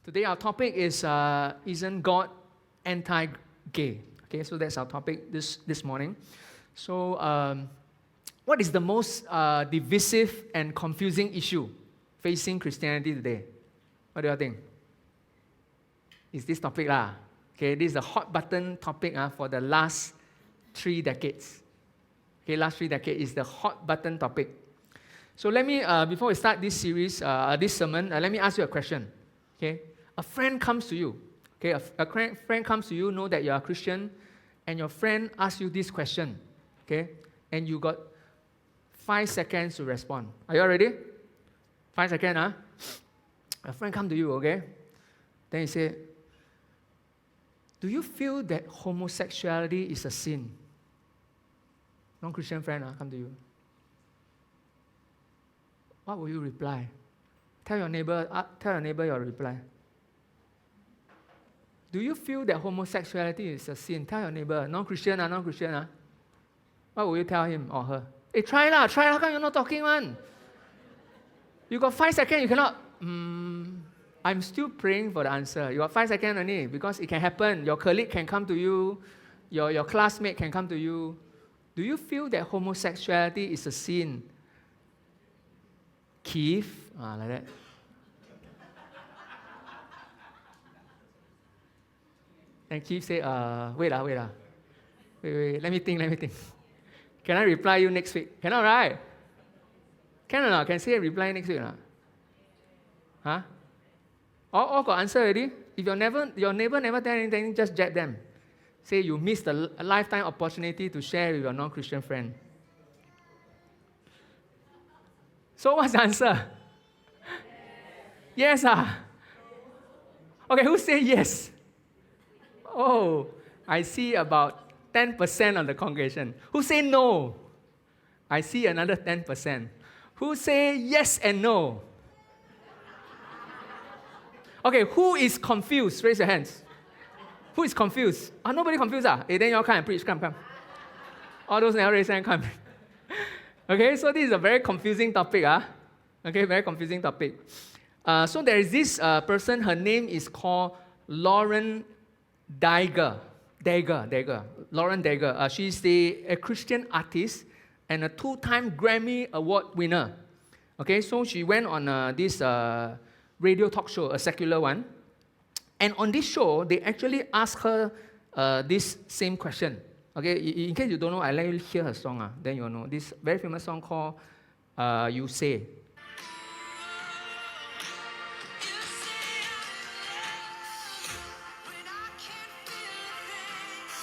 Today our topic is isn't God anti-gay? Okay, so that's our topic this morning. So, what is the most divisive and confusing issue facing Christianity today? What do you think? It's this topic lah. Okay, this is the hot button topic for the last 3 decades. Okay, last 3 decades is the hot button topic. So let me, before we start this series, this sermon, let me ask you a question. Okay, a friend comes to you. Okay, a friend comes to you, know that you are a Christian, and your friend asks you this question. Okay, and you got 5 seconds to respond. Are you all ready? 5 seconds, A friend come to you, okay? Then he say, do you feel that homosexuality is a sin? Non-Christian friend come to you. What will you reply? Tell your neighbor your reply. Do you feel that homosexuality is a sin? Tell your neighbor, non-Christian. What will you tell him or her? Hey, try lah, how come you're not talking, man? You got 5 seconds, you cannot. I'm still praying for the answer. You got 5 seconds only, because it can happen. Your colleague can come to you, your classmate can come to you. Do you feel that homosexuality is a sin? Keith, like that. And Keith say, wait, let me think. Can I reply you next week? Cannot, right? Can or not? Can say reply next week or not? Huh? All got answer already? If your neighbor never tell anything, just jab them. Say you missed a lifetime opportunity to share with your non-Christian friend. So what's the answer? Yes. Okay, who say yes? Oh, I see about 10% of the congregation. Who say no? I see another 10%. Who say yes and no? Okay, who is confused? Raise your hands. Who is confused? Nobody confused. Then you all come and preach. Come. All those never raise hand, come. Okay, so this is a very confusing topic. Okay, very confusing topic. So there is this person, her name is called Lauren Daigle. Lauren Daigle. She's a Christian artist and a 2-time Grammy Award winner. Okay, so she went on this radio talk show, a secular one. And on this show, they actually asked her this same question. Okay, in case you don't know, I let you hear her song. Then you'll know. This very famous song called You Say.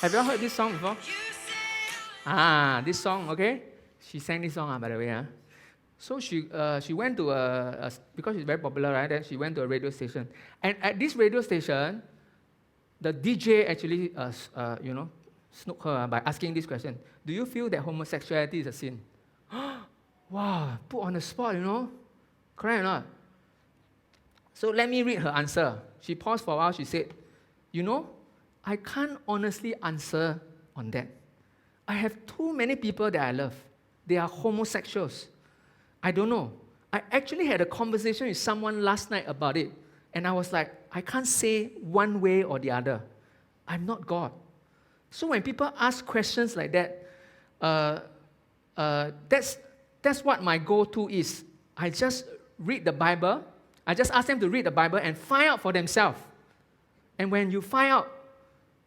Have you all heard this song before? This song, okay? She sang this song, by the way. So she went to because she's very popular, right? Then she went to a radio station. And at this radio station, the DJ actually, snooked her by asking this question. Do you feel that homosexuality is a sin? Wow, put on the spot, Correct or not? So let me read her answer. She paused for a while. She said, I can't honestly answer on that. I have too many people that I love. They are homosexuals. I don't know. I actually had a conversation with someone last night about it, and I was like, I can't say one way or the other. I'm not God. So when people ask questions like that, that's what my go-to is. I just read the Bible. I just ask them to read the Bible and find out for themselves. And when you find out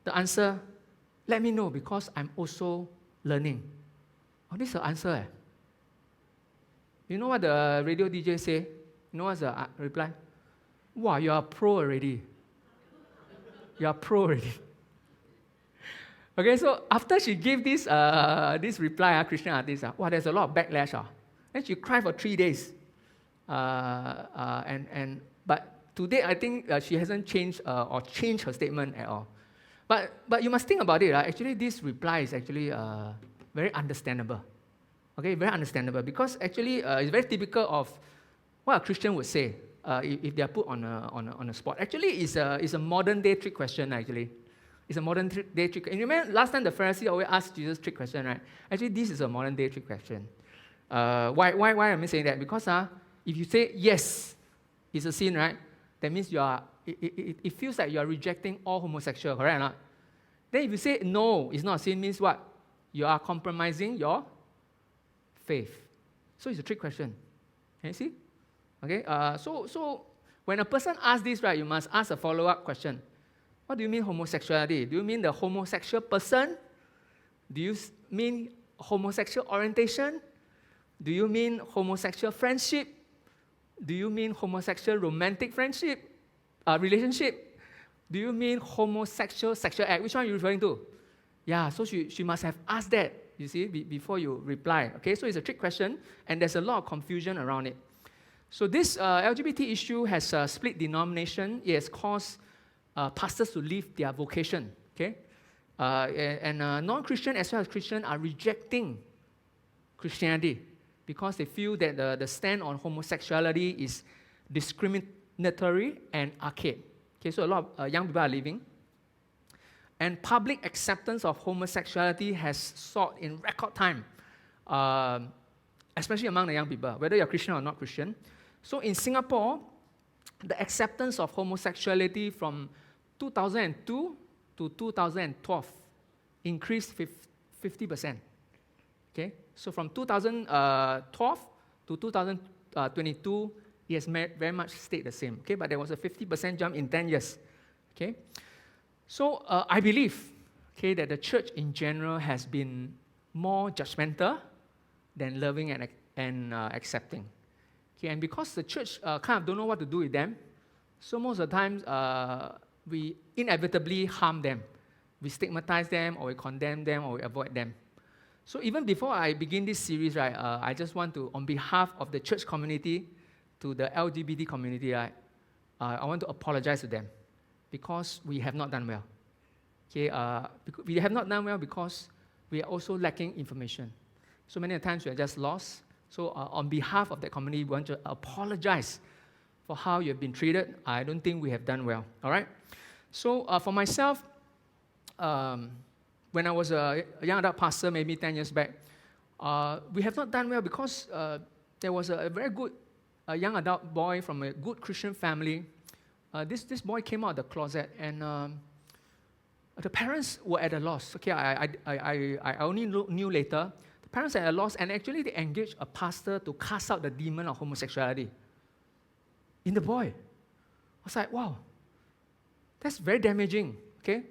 the answer, let me know, because I'm also learning. This is the answer. You know what the radio DJ say? You know what's the reply? Wow, you are a pro already. Okay, so after she gave this reply, Christian artist, there's a lot of backlash. Then she cried for 3 days. But today, I think she hasn't changed or changed her statement at all. But you must think about it. Actually, this reply is actually very understandable. Okay, very understandable, because actually it's very typical of what a Christian would say if they are put on a spot. Actually, it's a modern day trick question. Actually, it's a modern day trick. And you remember last time the Pharisee always asked Jesus trick question, right? Actually, this is a modern day trick question. Why am I saying that? Because if you say yes, it's a sin, right? that means it feels like you are rejecting all homosexual, correct or not? Then if you say no, it's not a sin, means what? You are compromising your faith. So it's a trick question. Can you see? Okay. So when a person asks this, right, you must ask a follow-up question. What do you mean homosexuality? Do you mean the homosexual person? Do you mean homosexual orientation? Do you mean homosexual friendship? Do you mean homosexual romantic relationship? Do you mean homosexual sexual act? Which one are you referring to? Yeah, so she must have asked that, you see, before you reply. Okay, so it's a trick question, and there's a lot of confusion around it. So this LGBT issue has a split denomination. It has caused pastors to leave their vocation. Okay, and non-Christian as well as Christian are rejecting Christianity because they feel that the stand on homosexuality is discriminatory and archaic. Okay, so a lot of young people are leaving. And public acceptance of homosexuality has soared in record time, especially among the young people, whether you're Christian or not Christian. So in Singapore, the acceptance of homosexuality from 2002 to 2012 increased 50%. Okay, so from 2012 to 2022, it has very much stayed the same. Okay, but there was a 50% jump in 10 years. Okay, so I believe, okay, that the church in general has been more judgmental than loving and accepting. Okay, and because the church kind of don't know what to do with them, so most of the times we inevitably harm them. We stigmatize them, or we condemn them, or we avoid them. So even before I begin this series, right, I just want to, on behalf of the church community, to the LGBT community, right, I want to apologize to them because we have not done well. Okay, we have not done well because we are also lacking information. So many times we are just lost. So on behalf of the community, we want to apologize for how you have been treated. I don't think we have done well. All right. So for myself, when I was a young adult pastor, maybe 10 years back, we have not done well because there was a very good young adult boy from a good Christian family. This boy came out of the closet, and the parents were at a loss. Okay, I only knew later. The parents are at a loss, and actually they engaged a pastor to cast out the demon of homosexuality in the boy. I was like, wow, that's very damaging. Okay,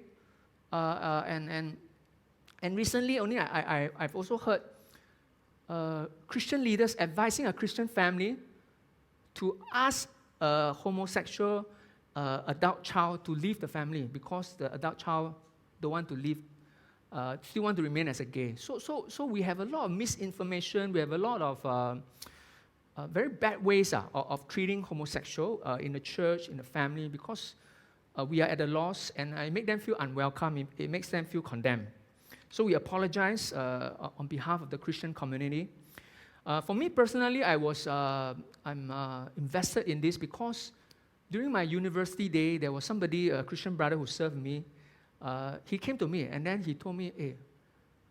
and recently only I've also heard Christian leaders advising a Christian family to ask a homosexual adult child to leave the family because the adult child don't want to leave, still want to remain as a gay. So we have a lot of misinformation. We have a lot of very bad ways of treating homosexual in the church, in the family, because we are at a loss, and it makes them feel unwelcome. It makes them feel condemned. So we apologize on behalf of the Christian community. For me personally, I'm invested in this because during my university day, there was somebody, a Christian brother who served me. He came to me, and then he told me, hey,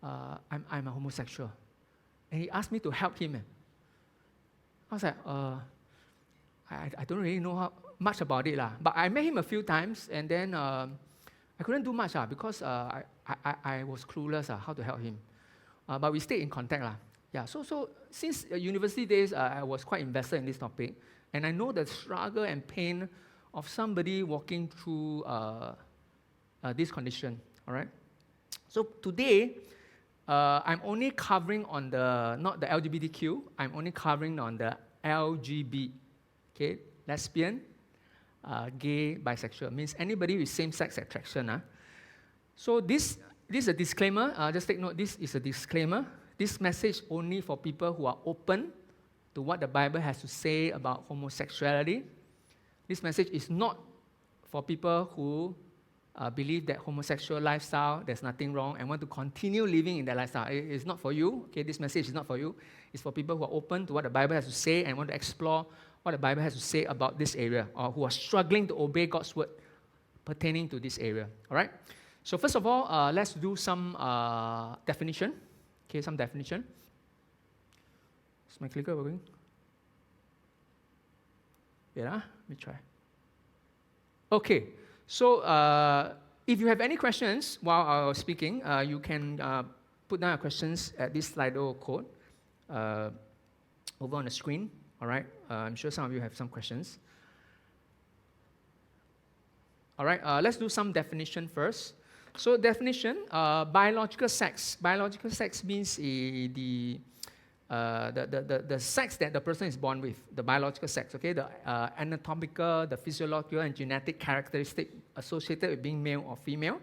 I'm a homosexual. And he asked me to help him. I was like, I don't really know much about it. But I met him a few times, and then I couldn't do much because I was clueless how to help him. But we stayed in contact. Yeah, so since university days, I was quite invested in this topic, and I know the struggle and pain of somebody walking through this condition. All right. So today, I'm only covering on not the LGBTQ. I'm only covering on the LGB. Okay, lesbian, gay, bisexual, means anybody with same-sex attraction. So this is a disclaimer. Just take note. This is a disclaimer. This message only for people who are open to what the Bible has to say about homosexuality. This message is not for people who believe that homosexual lifestyle, there's nothing wrong, and want to continue living in that lifestyle. It's not for you. Okay, this message is not for you. It's for people who are open to what the Bible has to say and want to explore what the Bible has to say about this area, or who are struggling to obey God's word pertaining to this area. All right? So first of all, let's do some definition. Okay, some definition. Is my clicker working? Yeah, let me try. Okay, so if you have any questions while I was speaking, you can put down your questions at this Slido code over on the screen. All right, I'm sure some of you have some questions. All right, let's do some definition first. So definition, biological sex. Biological sex means the sex that the person is born with, the biological sex, okay? The anatomical, the physiological, and genetic characteristic associated with being male or female.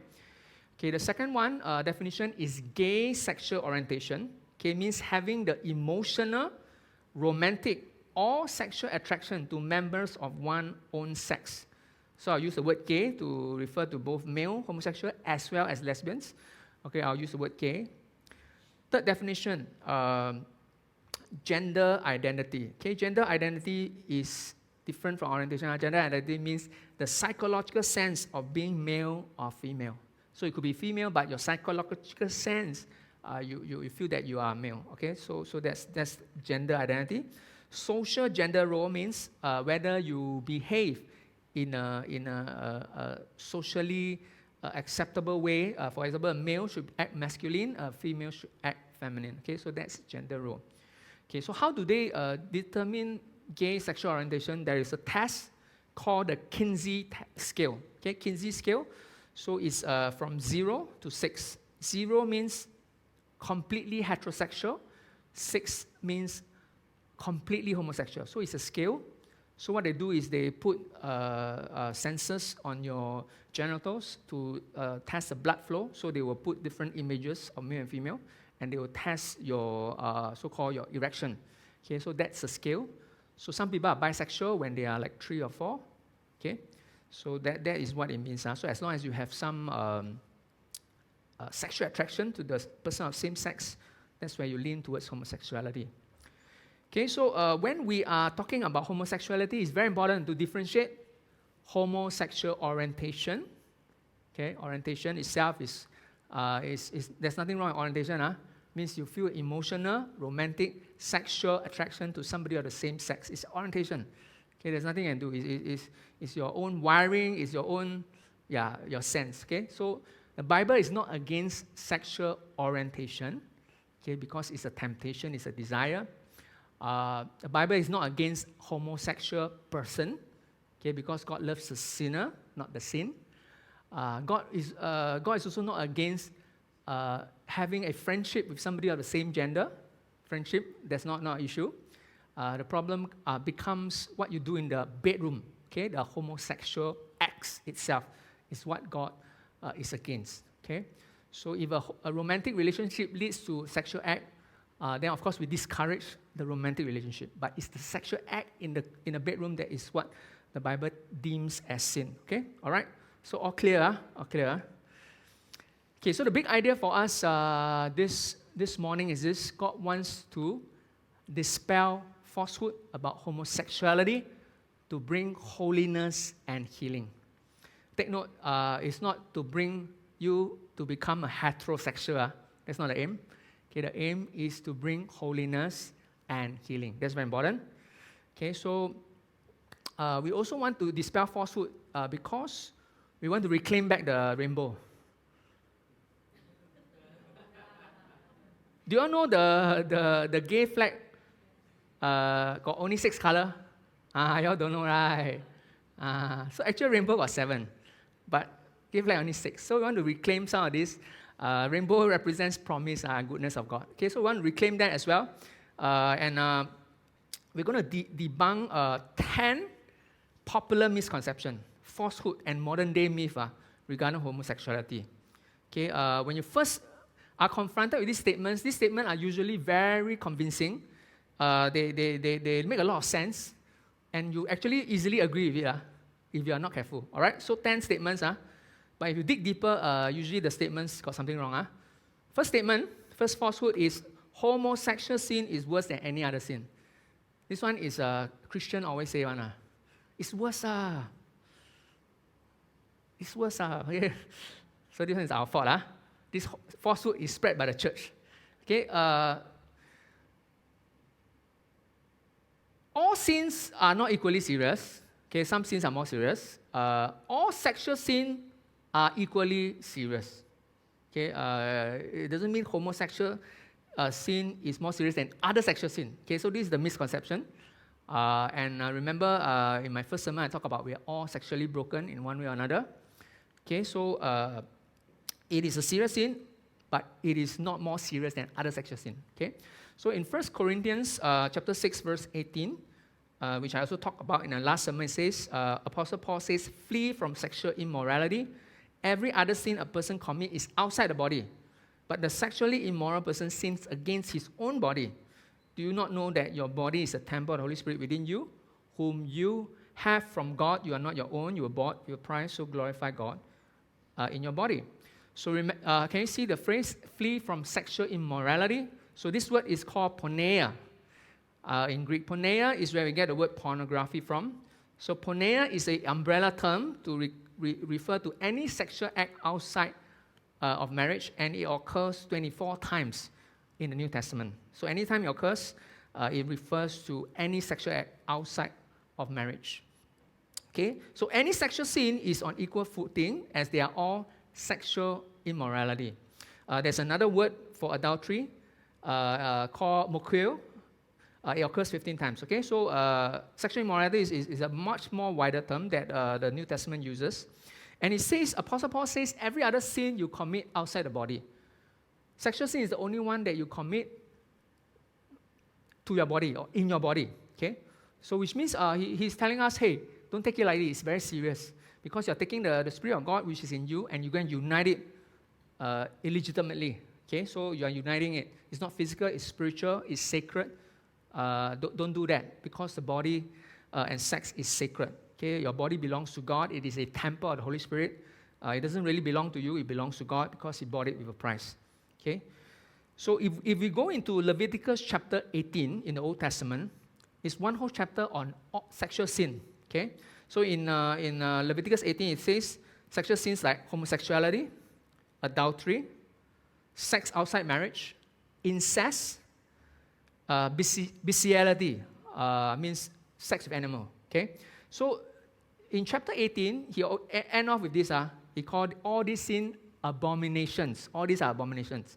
Okay, the second one, definition is gay sexual orientation. Okay, means having the emotional, romantic, or sexual attraction to members of one's own sex. So I'll use the word gay to refer to both male homosexual as well as lesbians. Okay, I'll use the word gay. Third definition, gender identity. Okay, gender identity is different from orientation. Gender identity means the psychological sense of being male or female. So it could be female, but your psychological sense, you feel that you are male. Okay, so that's gender identity. Social gender role means whether you behave in a socially acceptable way. For example, a male should act masculine, a female should act feminine. Okay, so that's gender role. Okay, so how do they determine gay sexual orientation? There is a test called the Kinsey scale. Okay, Kinsey scale. So it's from 0 to 6. 0 means completely heterosexual. 6 means completely homosexual. So it's a scale. So what they do is they put sensors on your genitals to test the blood flow. So they will put different images of male and female, and they will test your so-called your erection. Okay, so that's a scale. So some people are bisexual when they are like 3 or 4. Okay, so that is what it means. So as long as you have some sexual attraction to the person of same sex, that's where you lean towards homosexuality. Okay, so when we are talking about homosexuality, it's very important to differentiate homosexual orientation. Okay, orientation itself is there's nothing wrong with orientation. Means you feel emotional, romantic, sexual attraction to somebody of the same sex. It's orientation. Okay, there's nothing you can do. It's your own wiring. It's your own your sense. Okay, so the Bible is not against sexual orientation. Okay, because it's a temptation, it's a desire. The Bible is not against homosexual person, okay, because God loves the sinner, not the sin. God is also not against having a friendship with somebody of the same gender. Friendship, that's not an issue. The problem becomes what you do in the bedroom, okay? The homosexual acts itself is what God is against, okay? So if a romantic relationship leads to sexual act, then of course we discourage the romantic relationship. But it's the sexual act in the bedroom that is what the Bible deems as sin. Okay, all right. So all clear, all clear. Okay, so the big idea for us this morning is this: God wants to dispel falsehood about homosexuality to bring holiness and healing. Take note, it's not to bring you to become a heterosexual. That's not the aim. Okay, the aim is to bring holiness and healing. That's very important. Okay, so we also want to dispel falsehood because we want to reclaim back the rainbow. Do you all know the gay flag got only 6 colors? Y'all don't know, right? So actually rainbow got 7, but gay flag only 6. So we want to reclaim some of this. Rainbow represents promise and goodness of God. Okay, so we want to reclaim that as well. And we're going to debunk 10 popular misconceptions, falsehood, and modern-day myth regarding homosexuality. Okay, when you first are confronted with these statements are usually very convincing. They make a lot of sense, and you actually easily agree with it if you are not careful. All right, so 10 statements. But if you dig deeper, usually the statements got something wrong. First statement, first falsehood is homosexual sin is worse than any other sin. This one is Christian always say one. It's worse. It's worse. Okay. So this one is our fault. This falsehood is spread by the church. Okay. All sins are not equally serious. Okay, some sins are more serious. All sexual sins are equally serious. Okay, it doesn't mean homosexual sin is more serious than other sexual sin. Okay, so this is the misconception. And remember, in my first sermon, I talked about we are all sexually broken in one way or another. Okay, so it is a serious sin, but it is not more serious than other sexual sin. Okay, so in 1 Corinthians chapter 6, verse 18, which I also talked about in the last sermon, it says, Apostle Paul says, flee from sexual immorality. Every other sin a person commits is outside the body, but the sexually immoral person sins against his own body. Do you not know that your body is a temple of the Holy Spirit within you, whom you have from God? You are not your own, you were bought with a price, so glorify God in your body. So can you see the phrase, flee from sexual immorality? So this word is called porneia. In Greek, porneia is where we get the word pornography from. So porneia is an umbrella term to refer to any sexual act outside of marriage, and it occurs 24 times in the New Testament. So anytime it occurs, it refers to any sexual act outside of marriage. Okay, so any sexual sin is on equal footing as they are all sexual immorality. There's another word for adultery called moquil. It occurs 15 times. Okay, so sexual immorality is a much more wider term that the New Testament uses. And it says, Apostle Paul says, every other sin you commit outside the body. Sexual sin is the only one that you commit to your body or in your body. Okay, so which means he's telling us, hey, don't take it lightly. It's very serious because you're taking the Spirit of God which is in you and you're going to unite it illegitimately. Okay, so you are uniting it. It's not physical. It's spiritual. It's sacred. Don't do that because the body and sex is sacred. Okay, your body belongs to God. It is a temple of the Holy Spirit. It doesn't really belong to you. It belongs to God because He bought it with a price. Okay, so if we go into Leviticus chapter 18 in the Old Testament, it's one whole chapter on sexual sin. Okay, so in Leviticus 18 it says sexual sins like homosexuality, adultery, sex outside marriage, incest, bestiality means sex with animal. Okay, so in chapter 18, he end off with this. He called all these sin abominations. All these are abominations,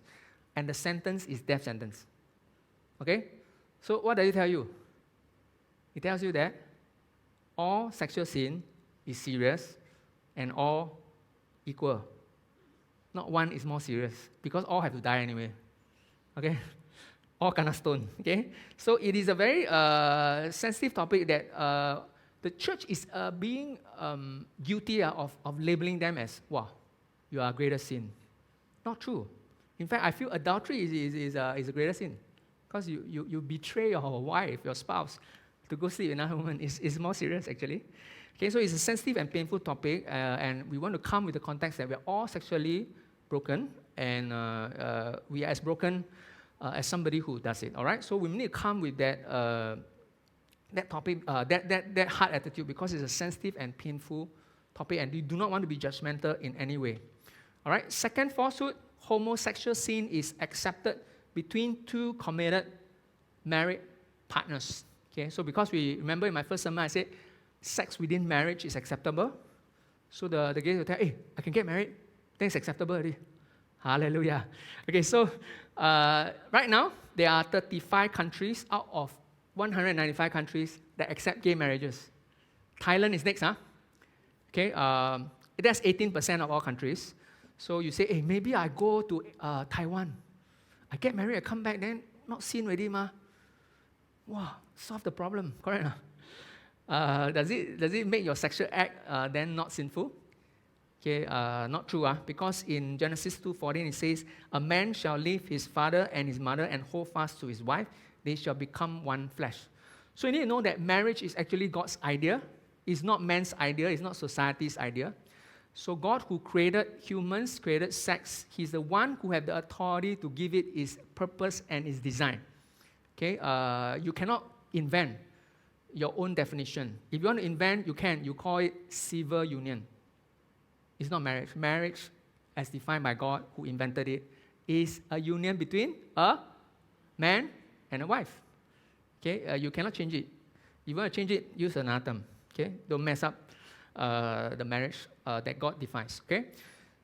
and the sentence is death sentence. Okay, so what does it tell you? It tells you that all sexual sin is serious, and all equal. Not one is more serious because all have to die anyway. Okay. All kena stone. Okay, so it is a very sensitive topic that the church is being guilty of labeling them as, wow, you are a greater sin. Not true. In fact, I feel adultery is a greater sin because you betray your wife, your spouse, to go sleep with another woman. Is more serious actually. Okay, so it's a sensitive and painful topic, and we want to come with the context that we're all sexually broken, and we are as broken as somebody who does it. All right, so we need to come with that topic, that hard attitude, because it's a sensitive and painful topic, and we do not want to be judgmental in any way. All right. Second falsehood: homosexual sin is accepted between two committed married partners. Okay, so because we remember in my first sermon I said sex within marriage is acceptable, so the gay will tell, hey, I can get married, then it's acceptable already. Hallelujah. Okay, so right now, there are 35 countries out of 195 countries that accept gay marriages. Thailand is next, huh? Okay, that's 18% of all countries. So you say, hey, maybe I go to Taiwan. I get married, I come back, then not sin already, ma. Wow, solve the problem, correct? Does it make your sexual act then not sinful? Okay, not true, because in Genesis 2:14 it says, a man shall leave his father and his mother and hold fast to his wife, they shall become one flesh. So you need to know that marriage is actually God's idea. It's not man's idea, it's not society's idea. So God, who created humans, created sex, He's the one who has the authority to give it its purpose and its design. Okay, you cannot invent your own definition. If you want to invent, you can. You call it civil union. It's not marriage. Marriage, as defined by God, who invented it, is a union between a man and a wife. Okay, you cannot change it. If you want to change it, use another term. Okay, don't mess up the marriage that God defines. Okay,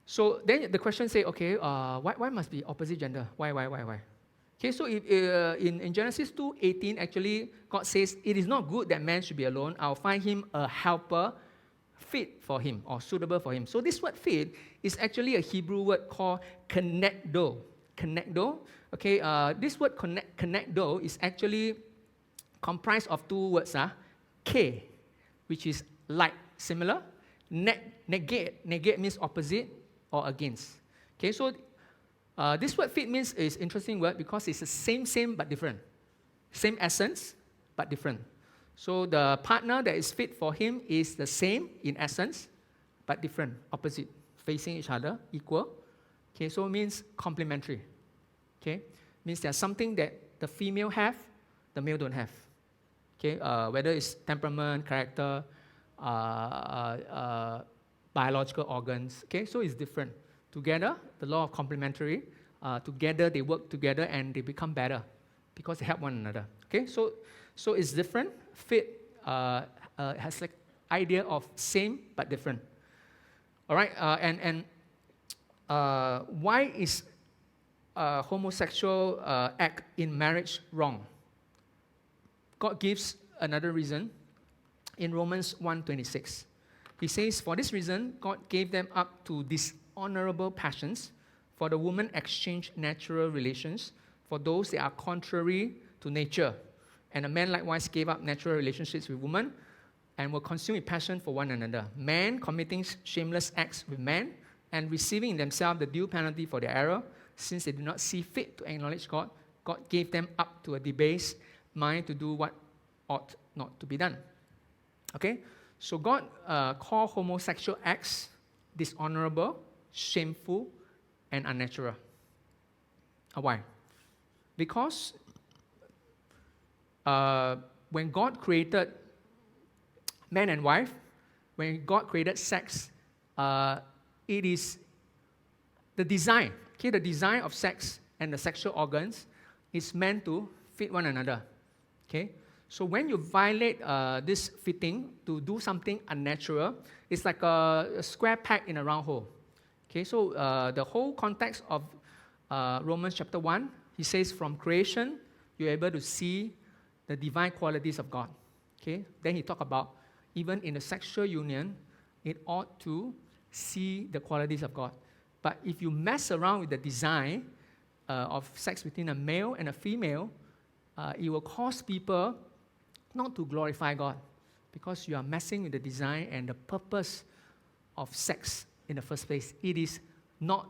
so then the question say, okay, why must be opposite gender? Why? Okay, so if, in Genesis 2:18, actually God says, it is not good that man should be alone. I'll find him a helper fit for him or suitable for him. So this word fit is actually a Hebrew word called connecto. Connecto. Okay, this word connecto is actually comprised of two words. K, which is like, similar. Negate means opposite or against. Okay, so this word fit means is interesting word because it's the same but different. Same essence but different. So the partner that is fit for him is the same in essence but different, opposite, facing each other, equal. Okay, so it means complementary. Okay, means there's something that the female have, the male don't have. Okay, whether it's temperament, character, biological organs. Okay, so it's different. Together, the law of complementary. Together they work together and they become better because they help one another. Okay, so it's different. Fit has like idea of same but different. All right, why is homosexual act in marriage wrong? God gives another reason in Romans 1:26. He says, for this reason, God gave them up to dishonorable passions. For the woman exchanged natural relations for those that are contrary to nature. And the man likewise gave up natural relationships with women and were consumed with passion for one another. Man committing shameless acts with man and receiving in themselves the due penalty for their error, since they do not see fit to acknowledge God, God gave them up to a debased mind to do what ought not to be done. Okay? So God called homosexual acts dishonorable, shameful, and unnatural. Why? Because when God created man and wife, when God created sex, it is the design. Okay, the design of sex and the sexual organs is meant to fit one another. Okay, so when you violate this fitting to do something unnatural, it's like a square peg in a round hole. Okay, so the whole context of Romans chapter 1, he says from creation, you're able to see the divine qualities of God. Okay, then he talked about even in the sexual union, it ought to see the qualities of God. But if you mess around with the design of sex between a male and a female, it will cause people not to glorify God because you are messing with the design and the purpose of sex in the first place. It is not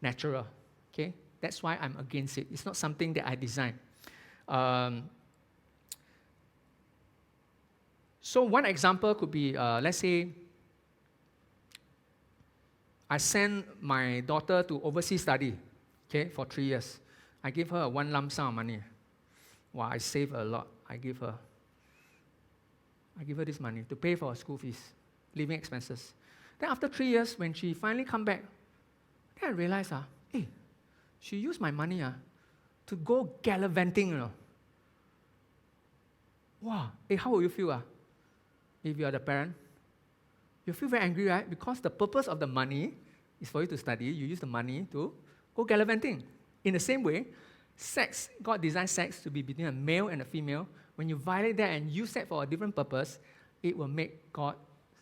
natural. Okay, that's why I'm against it. It's not something that I designed. So one example could be, let's say, I send my daughter to overseas study, okay, for 3 years. I give her one lump sum of money. Wow, I save a lot. I give her this money to pay for her school fees, living expenses. Then after 3 years, when she finally come back, then I realized, hey, she used my money to go gallivanting, you know. Wow, hey, how will you feel if you are the parent? You feel very angry, right? Because the purpose of the money is for you to study. You use the money to go gallivanting. In the same way, sex, God designed sex to be between a male and a female. When you violate that and use that for a different purpose, it will make God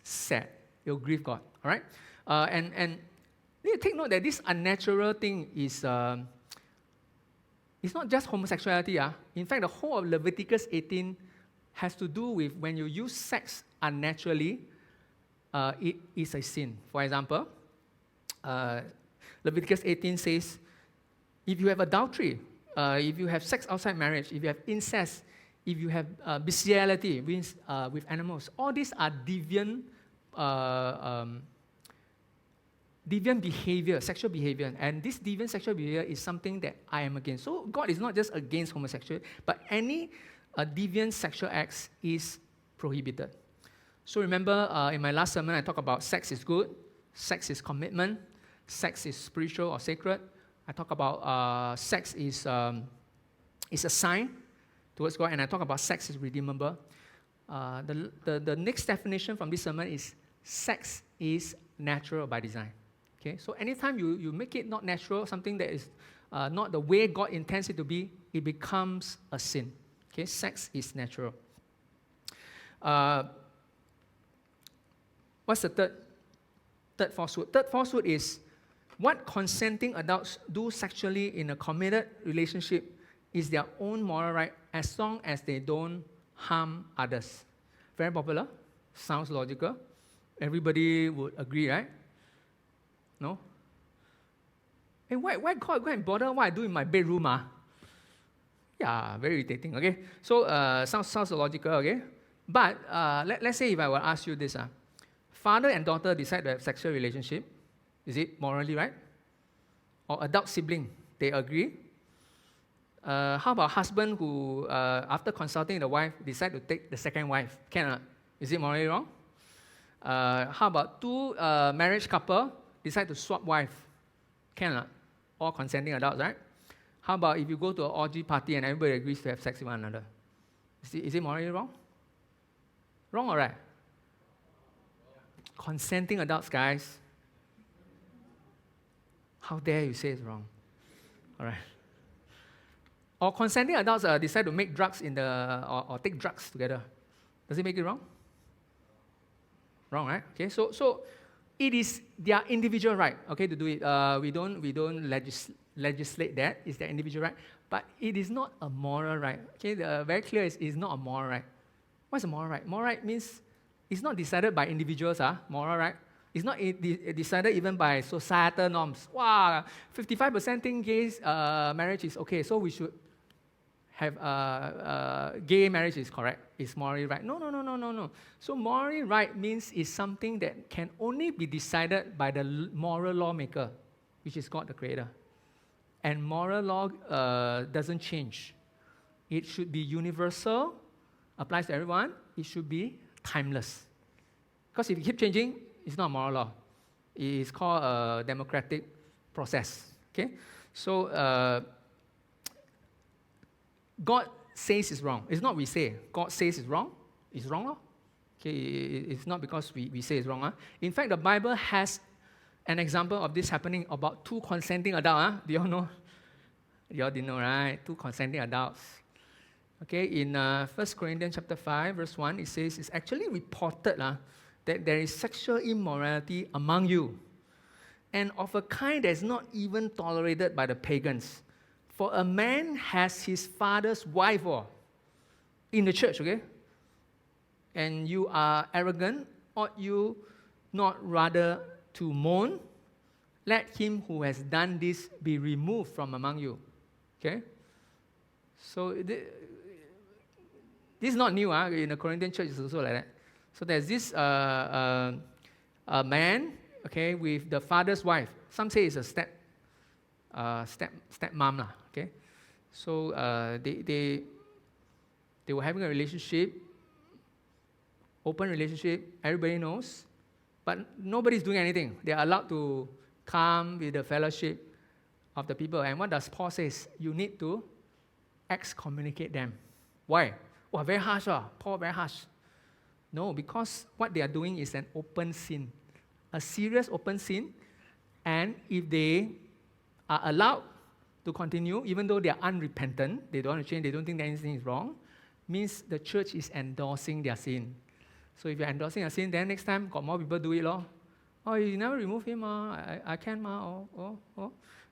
sad. It will grieve God. All right? And you need to take note that this unnatural thing is it's not just homosexuality. In fact, the whole of Leviticus 18 has to do with when you use sex unnaturally, it is a sin. For example, Leviticus 18 says, if you have adultery, if you have sex outside marriage, if you have incest, if you have bestiality with animals, all these are deviant behavior, sexual behavior. And this deviant sexual behavior is something that I am against. So God is not just against homosexuality, but any deviant sexual acts is prohibited. So remember, in my last sermon, I talked about sex is good, sex is commitment, sex is spiritual or sacred. I talk about sex is a sign towards God, and I talk about sex is redeemable. The next definition from this sermon is sex is natural by design. Okay, so anytime you make it not natural, something that is not the way God intends it to be, it becomes a sin. Okay, sex is natural. What's the third falsehood? Third falsehood is what consenting adults do sexually in a committed relationship is their own moral right as long as they don't harm others. Very popular. Sounds logical. Everybody would agree, right? No? Hey, why God go and bother what I do in my bedroom? Yeah, very irritating, okay? So, sounds logical, okay? But let's say if I were to ask you this, father and daughter decide to have sexual relationship, is it morally right? Or adult sibling, they agree? How about husband who, after consulting the wife, decide to take the second wife? Can or not? Is it morally wrong? How about two marriage couple decide to swap wife? Can or not? All consenting adults, right? How about if you go to an orgy party and everybody agrees to have sex with one another? Is it morally wrong? Wrong or right? Consenting adults, guys. How dare you say it's wrong? All right. Or consenting adults decide to make drugs or take drugs together. Does it make it wrong? Wrong, right? Okay, so it is their individual right, okay, to do it. We don't legislate that. It's their individual right. But it is not a moral right. Okay, very clear it's not a moral right. What's a moral right? Moral right means it's not decided by individuals, moral right. It's not decided even by societal norms. Wow, 55% think gay marriage is okay, so we should have gay marriage is correct, is morally right. No. So morally right means it's something that can only be decided by the moral lawmaker, which is God the Creator. And moral law doesn't change. It should be universal, applies to everyone. It should be timeless. Because if you keep changing, it's not moral law. It is called a democratic process. Okay? So God says it's wrong. It's not we say. God says it's wrong. It's wrong. Okay, it's not because we say it's wrong. In fact, the Bible has an example of this happening about two consenting adults. Do you all know? You all didn't know, right? Two consenting adults. Okay, in 1 Corinthians chapter 5, verse 1, it says, it's actually reported that there is sexual immorality among you, and of a kind that is not even tolerated by the pagans. For a man has his father's wife in the church, okay? And you are arrogant, ought you not rather to mourn? Let him who has done this be removed from among you. Okay? So this is not new. In the Corinthian church, it's also like that. So there's this a man, okay, with the father's wife. Some say it's a stepmom, okay? So they were having a relationship, open relationship, everybody knows, but nobody's doing anything. They are allowed to come with the fellowship of the people. And what does Paul say? You need to excommunicate them. Why? Oh, very harsh, Paul, very harsh. No, because what they are doing is an open sin, a serious open sin, and if they are allowed to continue, even though they are unrepentant, they don't want to change, they don't think that anything is wrong, means the church is endorsing their sin. So if you're endorsing a sin, then next time got more people do it, Oh, you never remove him, I can,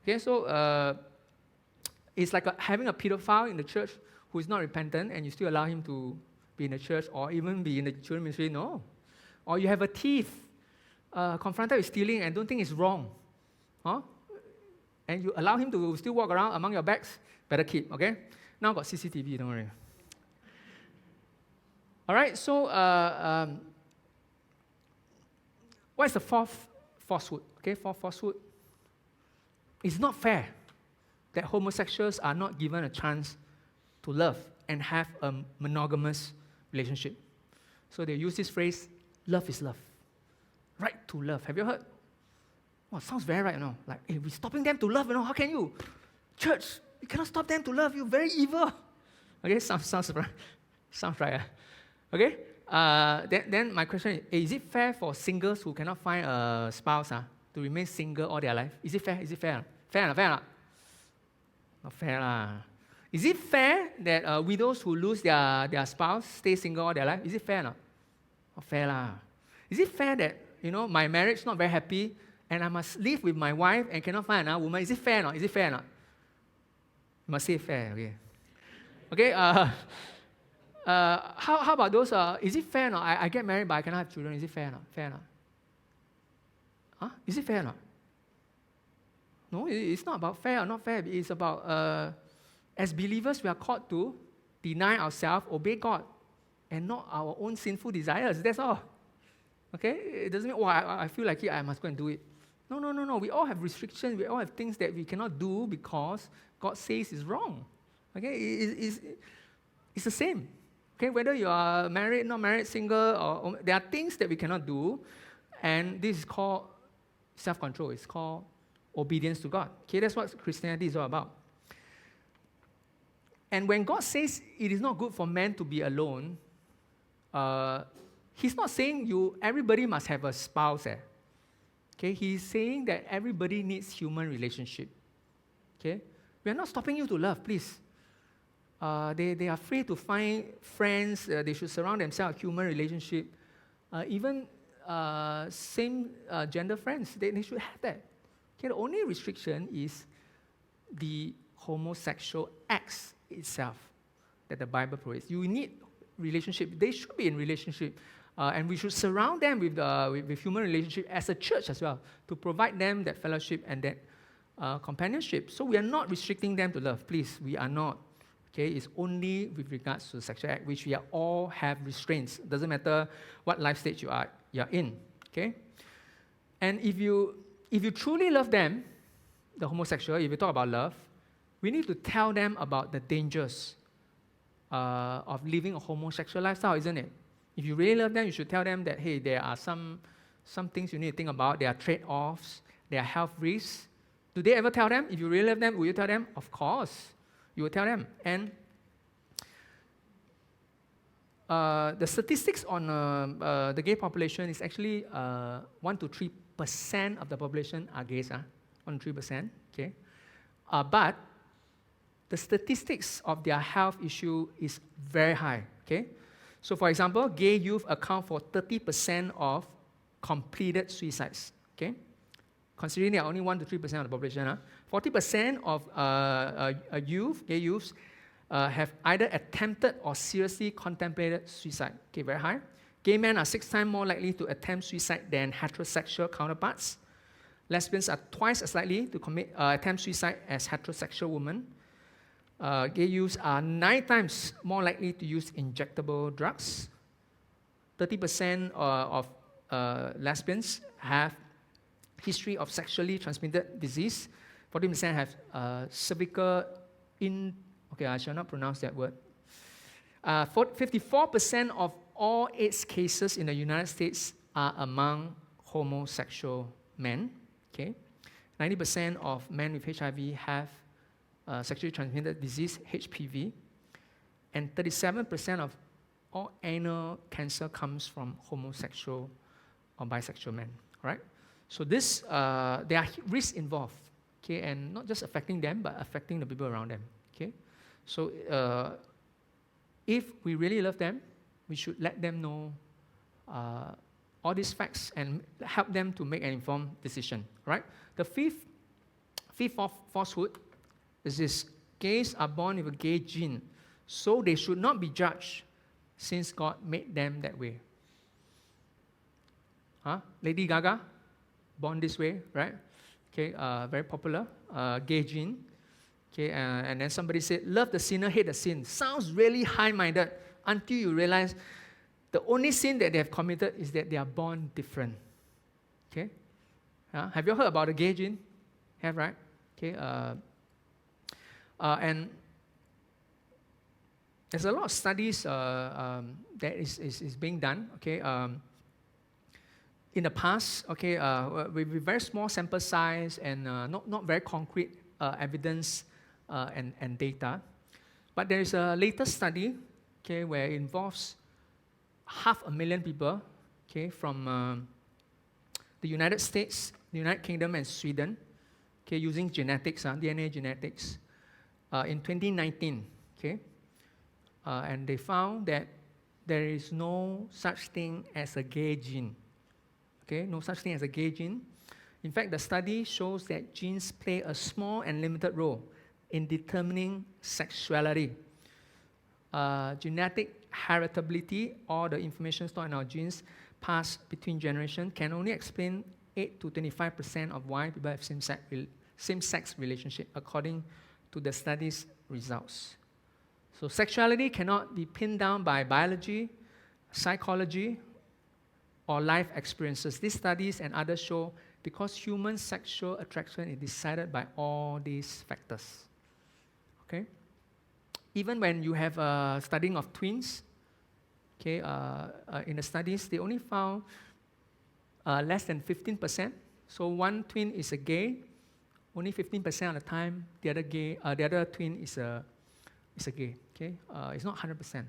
Okay, so it's like having a pedophile in the church who is not repentant, and you still allow him to be in the church or even be in the children's ministry. No. Or you have a thief confronted with stealing and don't think it's wrong. And you allow him to still walk around among your bags, better keep, okay? Now got CCTV, don't worry. All right, so what is the fourth falsehood? Okay, fourth falsehood. It's not fair that homosexuals are not given a chance to love and have a monogamous relationship. So they use this phrase, love is love. Right to love. Have you heard? Oh, sounds very right, Like, hey, we're stopping them to love, How can you? Church, you cannot stop them to love. You're very evil. Okay, sounds right. Okay? Then my question is it fair for singles who cannot find a spouse to remain single all their life? Is it fair? Is it fair? Fair or not? Fair or not? Not fair lah. Is it fair that widows who lose their spouse stay single all their life? Is it fair or not? Not fair lah. Is it fair that, my marriage not very happy and I must live with my wife and cannot find another woman? Is it fair or not? Is it fair or not? You must say fair, okay. Okay, how about those, is it fair or not? I get married but I cannot have children. Is it fair or not? Fair or not? Huh? Is it fair or not? No, it's not about fair or not fair. It's about, as believers, we are called to deny ourselves, obey God, and not our own sinful desires. That's all. Okay? It doesn't mean, I feel like it, I must go and do it. No. We all have restrictions. We all have things that we cannot do because God says it's wrong. Okay? It's the same. Okay? Whether you are married, not married, single, or there are things that we cannot do, and this is called self-control. It's called obedience to God. Okay? That's what Christianity is all about. And when God says it is not good for man to be alone, He's not saying everybody must have a spouse. Okay? He's saying that everybody needs human relationship. Okay? We are not stopping you to love, please. They are free to find friends. They should surround themselves with human relationship. Even same gender friends, they should have that. Okay? The only restriction is the homosexual acts itself that the Bible provides. You need relationship. They should be in relationship. And we should surround them with human relationship as a church as well to provide them that fellowship and that companionship. So we are not restricting them to love. Please, we are not. Okay, it's only with regards to sexual act, which we all have restraints. Doesn't matter what life stage you're in. Okay, and if you truly love them, the homosexual, if you talk about love, we need to tell them about the dangers of living a homosexual lifestyle, isn't it? If you really love them, you should tell them that, hey, there are some things you need to think about. There are trade-offs. There are health risks. Do they ever tell them? If you really love them, will you tell them? Of course, you will tell them. And the statistics on the gay population is actually 1 to 3% of the population are gays. 1 to 3%. Okay, but the statistics of their health issue is very high. Okay. So, for example, gay youth account for 30% of completed suicides. Okay, considering they are only 1 to 3% of the population, 40% of gay youths have either attempted or seriously contemplated suicide. Okay, very high. Gay men are 6 times more likely to attempt suicide than heterosexual counterparts. Lesbians are twice as likely to attempt suicide as heterosexual women. Gay youths are 9 times more likely to use injectable drugs. 30% of lesbians have history of sexually transmitted disease. 40% have cervical okay, I shall not pronounce that word. 54% of all AIDS cases in the United States are among homosexual men. Okay, 90% of men with HIV have sexually transmitted disease, HPV, and 37% of all anal cancer comes from homosexual or bisexual men. All right? So this, there are risks involved, okay, and not just affecting them, but affecting the people around them. Okay, so if we really love them, we should let them know all these facts and help them to make an informed decision. Right? The fifth falsehood is this: gays are born with a gay gene, so they should not be judged since God made them that way. Lady Gaga, born this way, right? Okay, very popular, gay gene. Okay, and then somebody said, love the sinner, hate the sin. Sounds really high-minded until you realize the only sin that they have committed is that they are born different. Okay? Have you heard about the gay gene? Have, right? Okay, and there's a lot of studies that is being done, okay, in the past, okay, with very small sample size and not very concrete evidence and data. But there is a latest study, okay, where it involves 500,000 people, okay, from the United States, the United Kingdom, and Sweden, okay, using genetics, DNA genetics, in 2019, okay, and they found that there is no such thing as a gay gene, okay, no such thing as a gay gene. In fact, the study shows that genes play a small and limited role in determining sexuality. Genetic heritability, or the information stored in our genes passed between generations, can only explain 8 to 25% of why people have same-sex relationship, according to the study's results. So sexuality cannot be pinned down by biology, psychology, or life experiences. These studies and others show because human sexual attraction is decided by all these factors. Okay? Even when you have a studying of twins, okay, in the studies, they only found less than 15%. So one twin is a gay, only 15% of the time the other twin is a gay. Okay, it's not 100%.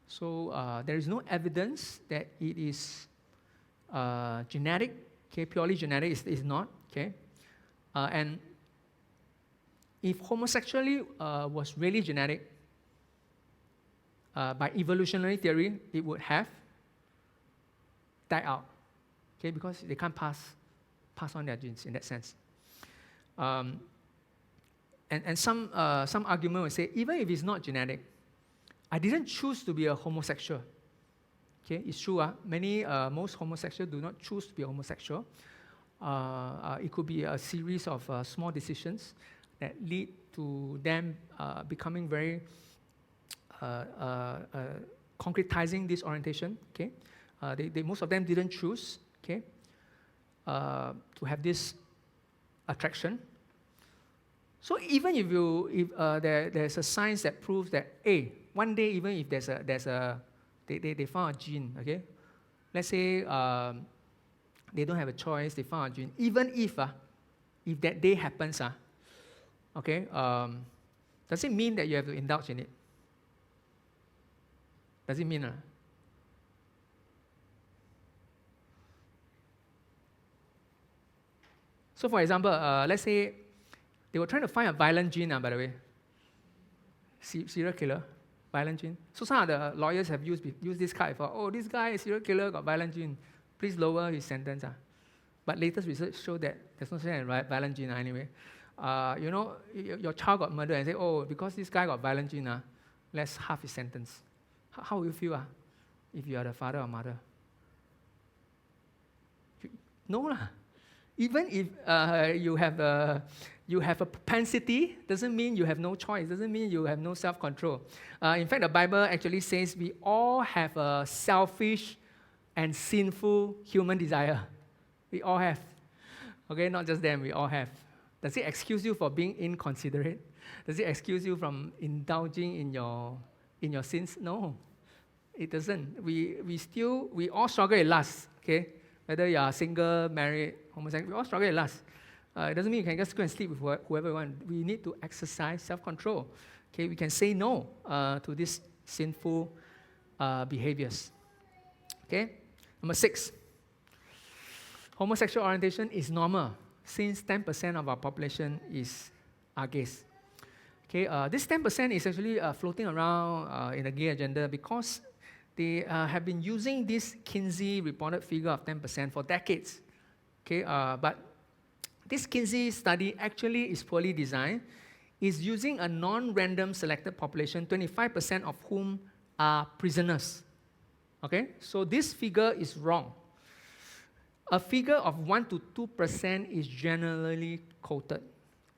So there is no evidence that it is genetic. Okay, purely genetic is not. Okay, and if homosexuality was really genetic, by evolutionary theory, it would have died out. Okay, because they can't pass on their genes in that sense. And some argument will say, even if it's not genetic, I didn't choose to be a homosexual. Okay, it's true. Most homosexuals do not choose to be a homosexual. It could be a series of small decisions that lead to them becoming very concretizing this orientation. Okay, most of them didn't choose. Okay, to have this attraction. So even if there's a science that proves that, one day even if they found a gene, okay, let's say they don't have a choice, they found a gene. Even if that day happens, okay, does it mean that you have to indulge in it? Does it mean? So for example, let's say they were trying to find a violent gene, by the way. Serial killer, violent gene. So some of the lawyers have used this card for, this guy is serial killer, got violent gene. Please lower his sentence. But latest research showed that there's no such thing as violent gene anyway. Your child got murdered and say, because this guy got violent gene, let's half his sentence. How will you feel if you are the father or mother? No lah. Even if you have a propensity, doesn't mean you have no choice, doesn't mean you have no self-control. In fact, the Bible actually says we all have a selfish and sinful human desire. We all have. Okay, not just them, we all have. Does it excuse you for being inconsiderate? Does it excuse you from indulging in your sins? No, it doesn't. We all struggle with lust, okay? Whether you are single, married, homosexual, we all struggle with lust. It doesn't mean you can just go and sleep with whoever you want. We need to exercise self-control. Okay, we can say no to these sinful behaviors. Okay, number 6. Homosexual orientation is normal since 10% of our population are gays. Okay, this 10% is actually floating around in the gay agenda because they have been using this Kinsey reported figure of 10% for decades. Okay, but this Kinsey study actually is poorly designed. It's using a non-random selected population, 25% of whom are prisoners. Okay, so this figure is wrong. A figure of 1 to 2% is generally quoted.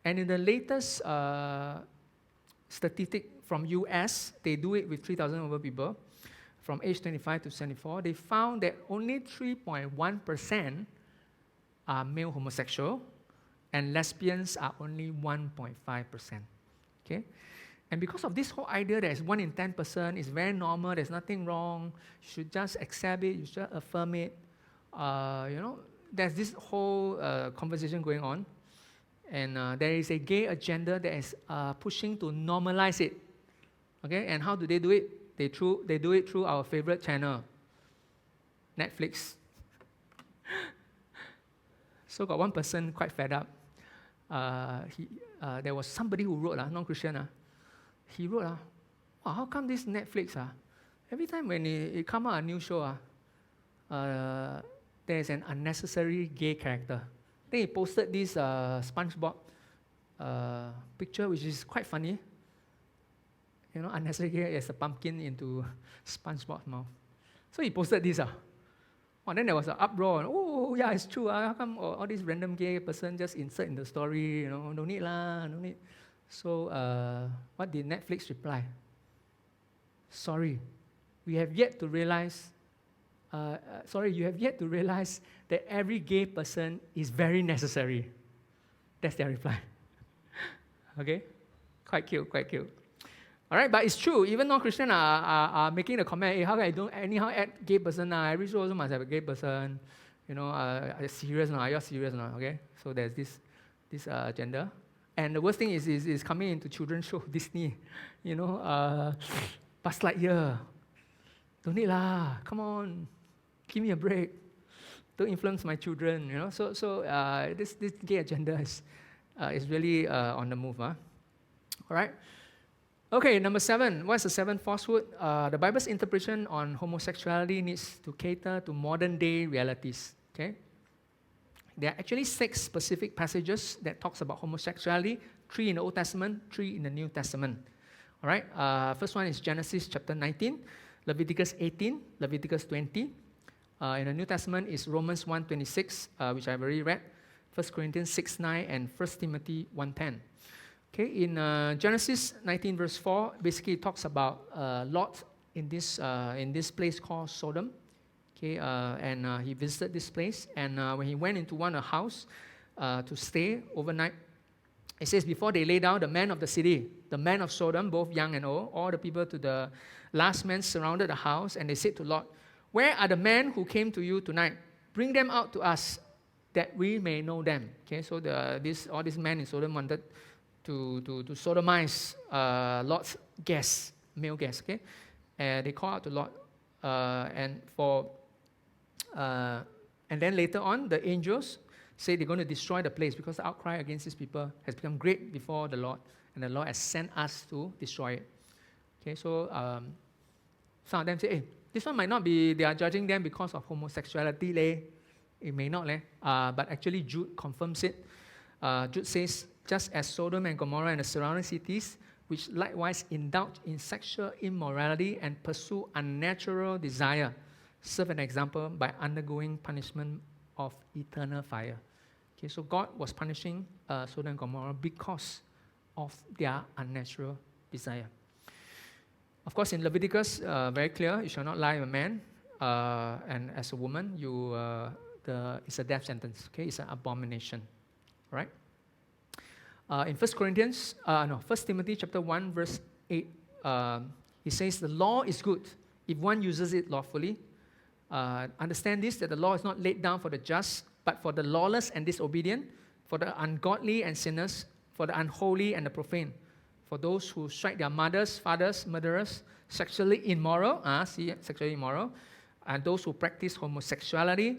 And in the latest statistic from US, they do it with 3,000 over people, from age 25 to 74, they found that only 3.1% are male homosexual, and lesbians are only 1.5%. Okay? And because of this whole idea that 1 in 10 person is very normal, there's nothing wrong, you should just accept it, you should affirm it, there's this whole conversation going on. And there is a gay agenda that is pushing to normalize it. Okay? And how do they do it? They do it through our favorite channel, Netflix. So got one person quite fed up. There was somebody who wrote, non-Christian. He wrote, wow, how come this Netflix, every time when it come out a new show, there's an unnecessary gay character. Then he posted this SpongeBob picture, which is quite funny. You know, unnecessary gay as a pumpkin into SpongeBob's mouth. So he posted this. Then there was an uproar. Oh, yeah, it's true. How come all this random gay person just insert in the story? You know, no need lah, no need. So what did Netflix reply? Sorry, you have yet to realize that every gay person is very necessary. That's their reply. Okay? Quite cute. All right, but it's true. Even non-Christian are making the comment, hey, how can I don't anyhow add gay person? Every show also must have a gay person. You know, are you serious now? Are you serious now? Okay? So there's this agenda. And the worst thing is coming into children's show, Disney. You know, Buzz Lightyear. Don't need lah. Come on. Give me a break. Don't influence my children. You know, so this gay agenda is really on the move. All right. Okay, number 7. What's the 7th falsehood? The Bible's interpretation on homosexuality needs to cater to modern day realities. Okay. There are actually 6 specific passages that talks about homosexuality. 3 in the Old Testament, 3 in the New Testament. All right. First one is Genesis chapter 19, Leviticus 18, Leviticus 20. In the New Testament is Romans 1:26, which I've already read, 1 Corinthians 6:9, and 1 Timothy 1:10. Okay, in Genesis 19 verse 4, basically it talks about Lot in this place called Sodom. Okay, and he visited this place, and when he went into one house to stay overnight, it says, before they lay down, the men of the city, the men of Sodom, both young and old, all the people to the last man surrounded the house, and they said to Lot, where are the men who came to you tonight? Bring them out to us, that we may know them. Okay, so all these men in Sodom wanted to sodomize Lot's guests, male guests. Okay, and they call out to Lot, and then later on, the angels say they're going to destroy the place because the outcry against these people has become great before the Lord, and the Lord has sent us to destroy it. Okay, so some of them say, hey, this one might not be, they are judging them because of homosexuality, leh. It may not, leh. But actually Jude confirms it. Jude says, just as Sodom and Gomorrah and the surrounding cities, which likewise indulge in sexual immorality and pursue unnatural desire, serve an example by undergoing punishment of eternal fire. Okay, so God was punishing Sodom and Gomorrah because of their unnatural desire. Of course, in Leviticus, very clear, you shall not lie with a man, and as a woman, it's a death sentence. Okay, it's an abomination, right? In 1 Timothy chapter 1, verse 8, he says, the law is good if one uses it lawfully. Understand this, that the law is not laid down for the just, but for the lawless and disobedient, for the ungodly and sinners, for the unholy and the profane, for those who strike their mothers, fathers, murderers, sexually immoral, sexually immoral, and those who practice homosexuality.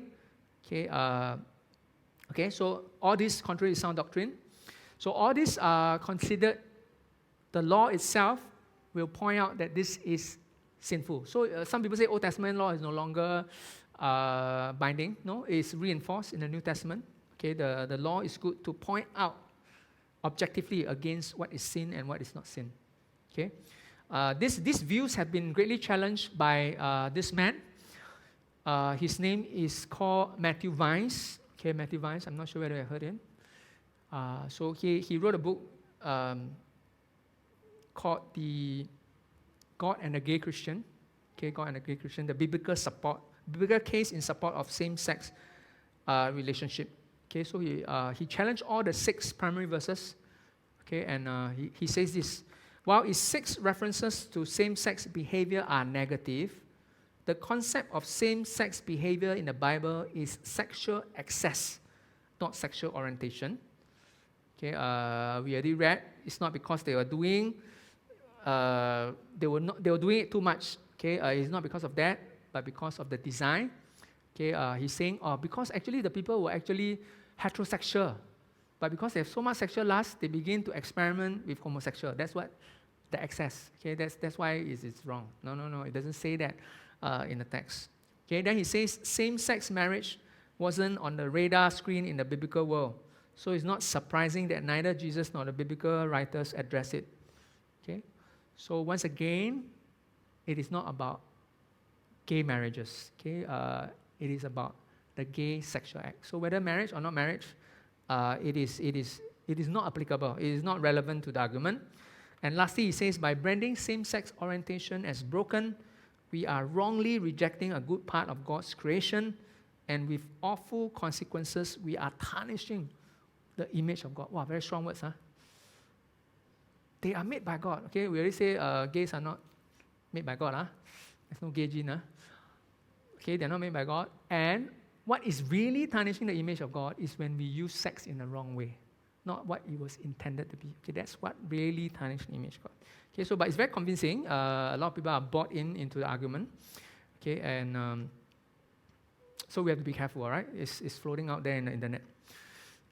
Okay, so all this contrary to sound doctrine. So all these are considered, the law itself will point out that this is sinful. So some people say Old Testament law is no longer binding. No, it's reinforced in the New Testament. Okay, the law is good to point out objectively against what is sin and what is not sin. Okay, these views have been greatly challenged by this man. His name is called Matthew Vines. Okay, Matthew Vines. I'm not sure whether I heard him. So he wrote a book called The God and the Gay Christian. Okay, God and the Gay Christian, the biblical case in support of same-sex relationship. Okay, so he challenged all the 6 primary verses. Okay, and he says this: while its 6 references to same-sex behavior are negative, the concept of same-sex behavior in the Bible is sexual excess, not sexual orientation. Okay, we already read, it's not because they were doing, they were doing it too much. Okay, it's not because of that, but because of the design. Okay, he's saying, because actually the people were actually heterosexual, but because they have so much sexual lust, they begin to experiment with homosexual. That's what the excess. Okay, that's why it's wrong. No, it doesn't say that in the text. Okay, then he says same-sex marriage wasn't on the radar screen in the biblical world. So it's not surprising that neither Jesus nor the biblical writers address it. Okay? So once again, it is not about gay marriages. Okay? It is about the gay sexual act. So whether marriage or not marriage, it is not applicable. It is not relevant to the argument. And lastly, he says, by branding same-sex orientation as broken, we are wrongly rejecting a good part of God's creation, and with awful consequences, we are tarnishing the image of God. Wow, very strong words, huh? They are made by God. Okay, we already say gays are not made by God, huh? There's no gay gene, huh? Okay, they're not made by God. And what is really tarnishing the image of God is when we use sex in the wrong way, not what it was intended to be. Okay, that's what really tarnishes the image of God. Okay, so but it's very convincing. A lot of people are bought into the argument. Okay, and so we have to be careful, all right? It's floating out there in the internet.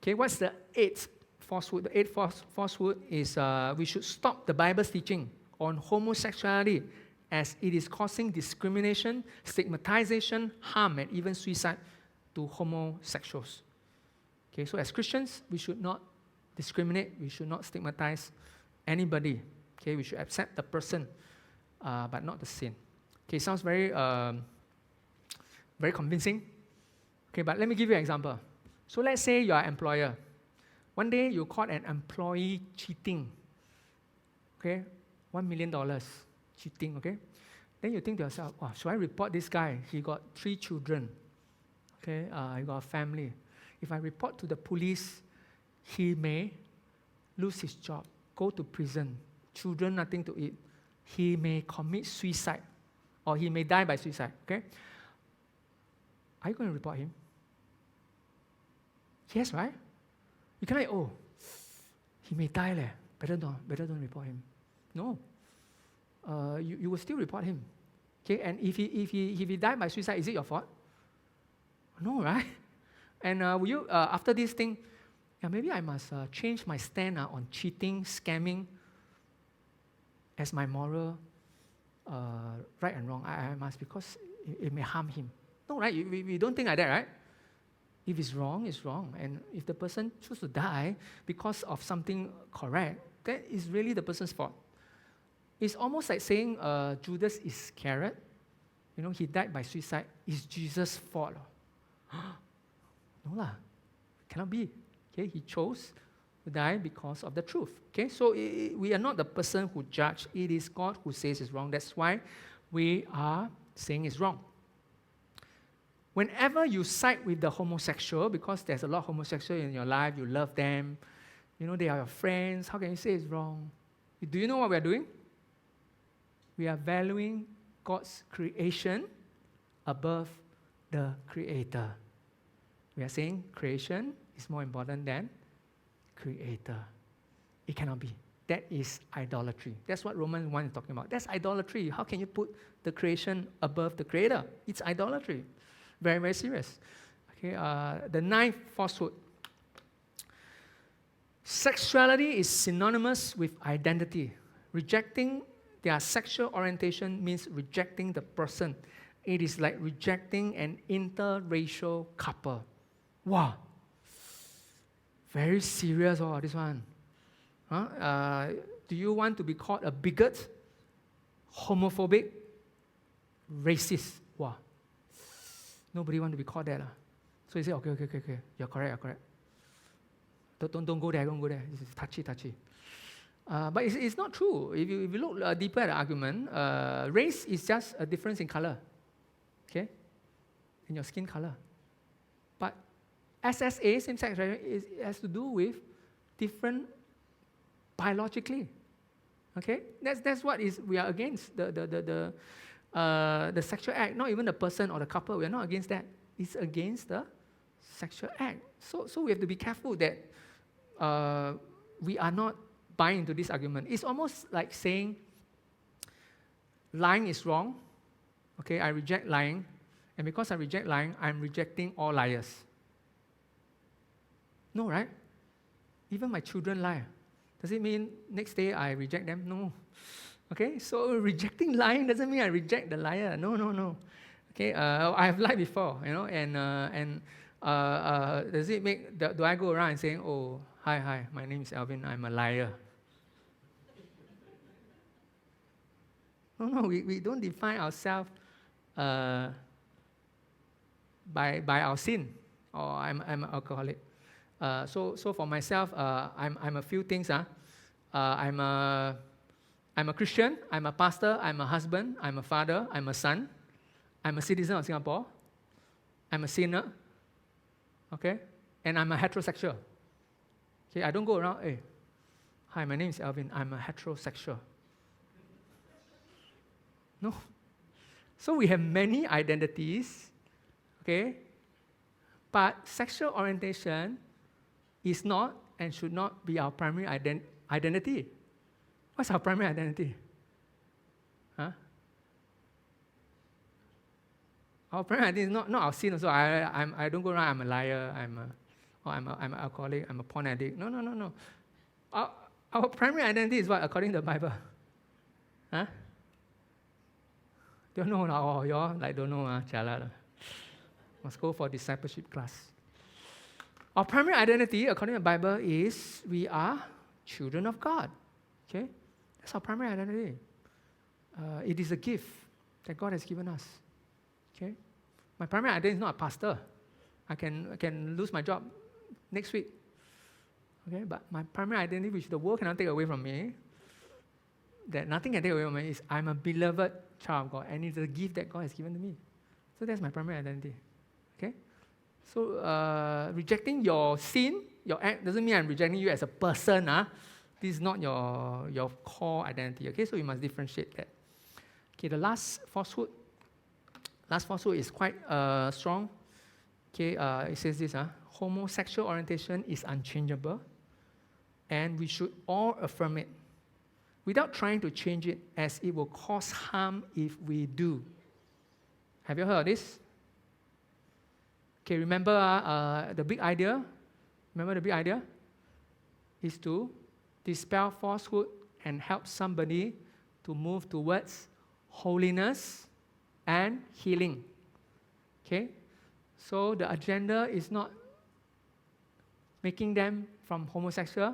Okay, what's the eighth falsehood? The eighth falsehood is we should stop the Bible's teaching on homosexuality as it is causing discrimination, stigmatization, harm, and even suicide to homosexuals. Okay, so as Christians, we should not discriminate, we should not stigmatize anybody. Okay, we should accept the person, but not the sin. Okay, sounds very convincing. Okay, but let me give you an example. So let's say you are an employer. One day you caught an employee cheating. Okay, $1 million cheating, okay? Then you think to yourself, wow, should I report this guy? He got 3 children. Okay, he got a family. If I report to the police, he may lose his job, go to prison, children nothing to eat. He may commit suicide, or he may die by suicide, okay? Are you going to report him? Yes, right? You cannot, he may die, better don't report him. No. You will still report him. Okay, and if he died by suicide, is it your fault? No, right? And will you, after this thing, maybe I must change my stand on cheating, scamming as my moral right and wrong. I must, because it may harm him. No, right? We don't think like that, right? If it's wrong, it's wrong. And if the person chooses to die because of something correct, that is really the person's fault. It's almost like saying Judas Iscariot, he died by suicide. It's Jesus' fault. No lah, cannot be. Okay, he chose to die because of the truth. Okay, so we are not the person who judge. It is God who says it's wrong. That's why we are saying it's wrong. Whenever you side with the homosexual, because there's a lot of homosexual in your life, you love them, they are your friends, how can you say it's wrong? Do you know what we are doing? We are valuing God's creation above the Creator. We are saying creation is more important than Creator. It cannot be. That is idolatry. That's what Romans 1 is talking about. That's idolatry. How can you put the creation above the Creator? It's idolatry. Very, very serious. Okay, the ninth falsehood. Sexuality is synonymous with identity. Rejecting their sexual orientation means rejecting the person. It is like rejecting an interracial couple. Wow. Very serious, this one. Do you want to be called a bigot, homophobic, racist? Wow. Nobody wants to be called that. So you say, okay. You're correct. Don't go there, It's touchy. But it's not true. If you look deeper at the argument, race is just a difference in color. Okay? In your skin color. But SSA, same-sex marriage, it has to do with different biologically. Okay? That's what we are against. The sexual act, not even the person or the couple, we are not against that. It's against the sexual act. So we have to be careful that we are not buying into this argument. It's almost like saying lying is wrong. Okay, I reject lying. And because I reject lying, I'm rejecting all liars. No, right? Even my children lie. Does it mean next day I reject them? No. Okay, so rejecting lying doesn't mean I reject the liar. No, no, no. Okay, I have lied before, and does it make, do I go around and saying, oh, hi, my name is Alvin, I'm a liar? No, we don't define ourselves by our sin, or I'm an alcoholic. So for myself, I'm a few things. I'm a Christian, I'm a pastor, I'm a husband, I'm a father, I'm a son, I'm a citizen of Singapore, I'm a sinner, okay, and I'm a heterosexual. Okay, I don't go around, hey, hi, my name is Alvin, I'm a heterosexual. No. So we have many identities, okay, but sexual orientation is not and should not be our primary identity. What's our primary identity? Huh? Our primary identity is not our sin. Also, I don't go around. I'm a liar. I'm an alcoholic. I'm a porn addict. No. Our primary identity is what according to the Bible? Huh? Don't know. Oh, you all like don't know. Jialat. Must go for discipleship class. Our primary identity, according to the Bible, is we are children of God. Okay? That's our primary identity. It is a gift that God has given us. Okay? My primary identity is not a pastor. I can lose my job next week. Okay? But my primary identity, which the world cannot take away from me, that nothing can take away from me, is I'm a beloved child of God, and it's a gift that God has given to me. So that's my primary identity. Okay? So rejecting your sin, your act, doesn't mean I'm rejecting you as a person. This is not your core identity. Okay, so you must differentiate that. Okay, the last falsehood is quite strong. Okay, it says this: homosexual orientation is unchangeable, and we should all affirm it without trying to change it, as it will cause harm if we do. Have you heard of this? Okay, remember the big idea? Remember the big idea? Is to dispel falsehood and help somebody to move towards holiness and healing. Okay? So the agenda is not making them from homosexual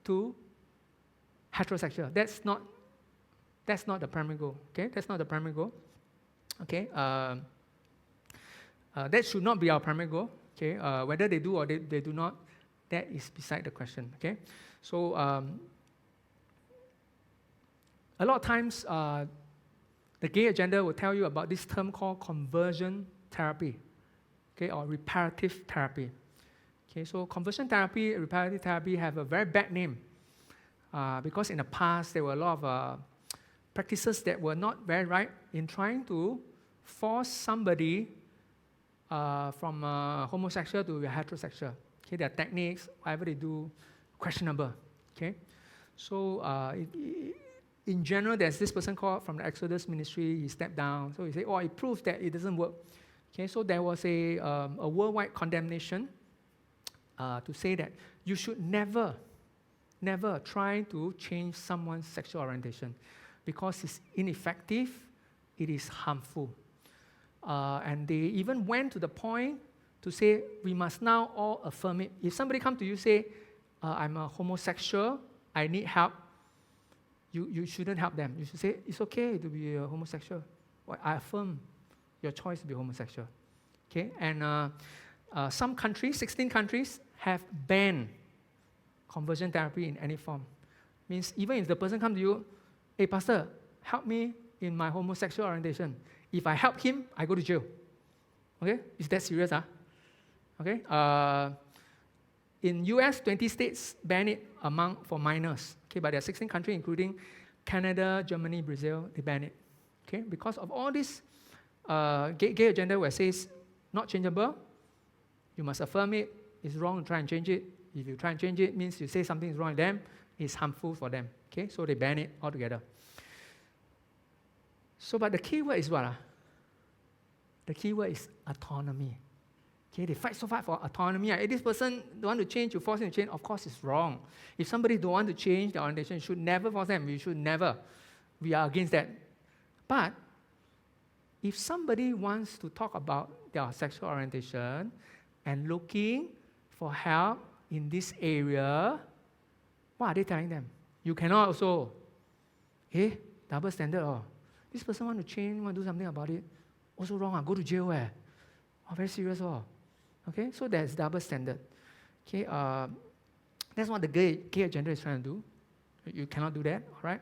to heterosexual. That's not the primary goal. Okay? That's not the primary goal. Okay? That should not be our primary goal. Okay? Whether they do or they do not, that is beside the question. Okay? So a lot of times the gay agenda will tell you about this term called conversion therapy, okay, or reparative therapy. Okay, so conversion therapy, reparative therapy have a very bad name because in the past there were a lot of practices that were not very right in trying to force somebody from homosexual to heterosexual. Okay, their techniques, whatever they do, questionable. Okay, so in general, there's this person called from the Exodus ministry. He stepped down, so he said, "Oh, it proves that it doesn't work." Okay, so there was a worldwide condemnation to say that you should never try to change someone's sexual orientation because it's ineffective, it is harmful. And they even went to the point to say, we must now all affirm it. If somebody comes to you and say, I'm a homosexual, I need help, you shouldn't help them. You should say, it's okay to be a homosexual. Well, I affirm your choice to be homosexual. Okay? And some countries, 16 countries, have banned conversion therapy in any form. Means even if the person comes to you, hey, pastor, help me in my homosexual orientation. If I help him, I go to jail. Okay? Is that serious? Okay? In US, 20 states ban it for minors. Okay, but there are 16 countries, including Canada, Germany, Brazil, they ban it. Okay, because of all this gay agenda where it says not changeable, you must affirm it. It's wrong to try and change it. If you try and change it, means you say something is wrong with them. It's harmful for them. Okay, so they ban it altogether. So, but the key word is what? The key word is autonomy. Okay, they fight so hard for autonomy. If this person don't want to change, you force him to change, of course it's wrong. If somebody don't want to change their orientation, you should never force them. You should never. We are against that. But if somebody wants to talk about their sexual orientation and looking for help in this area, what are they telling them? You cannot also. Double standard. This person want to change, want to do something about it. Also wrong. Go to jail. Very serious. Okay, so there's double standard. Okay, that's what the gay agenda is trying to do. You cannot do that. All right.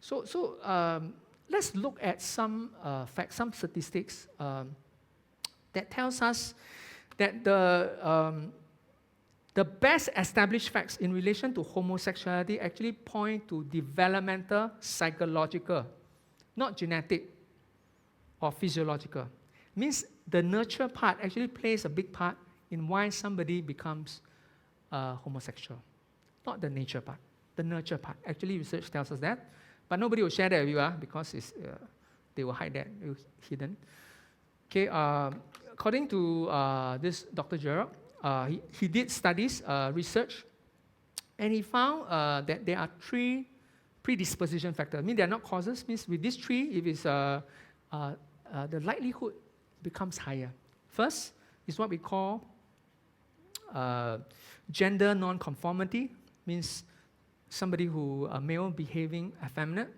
So let's look at some facts, some statistics that tells us that the best established facts in relation to homosexuality actually point to developmental, psychological, not genetic or physiological. Means the nurture part actually plays a big part in why somebody becomes homosexual. Not the nature part, the nurture part. Actually, research tells us that. But nobody will share that with you because they will hide that, hidden. Okay, according to this Dr. Gerald, he did studies, research, and he found that there are 3 predisposition factors. I mean, they are not causes. Means with these 3, if it's the likelihood becomes higher. First is what we call gender non-conformity. Means somebody who a male behaving effeminate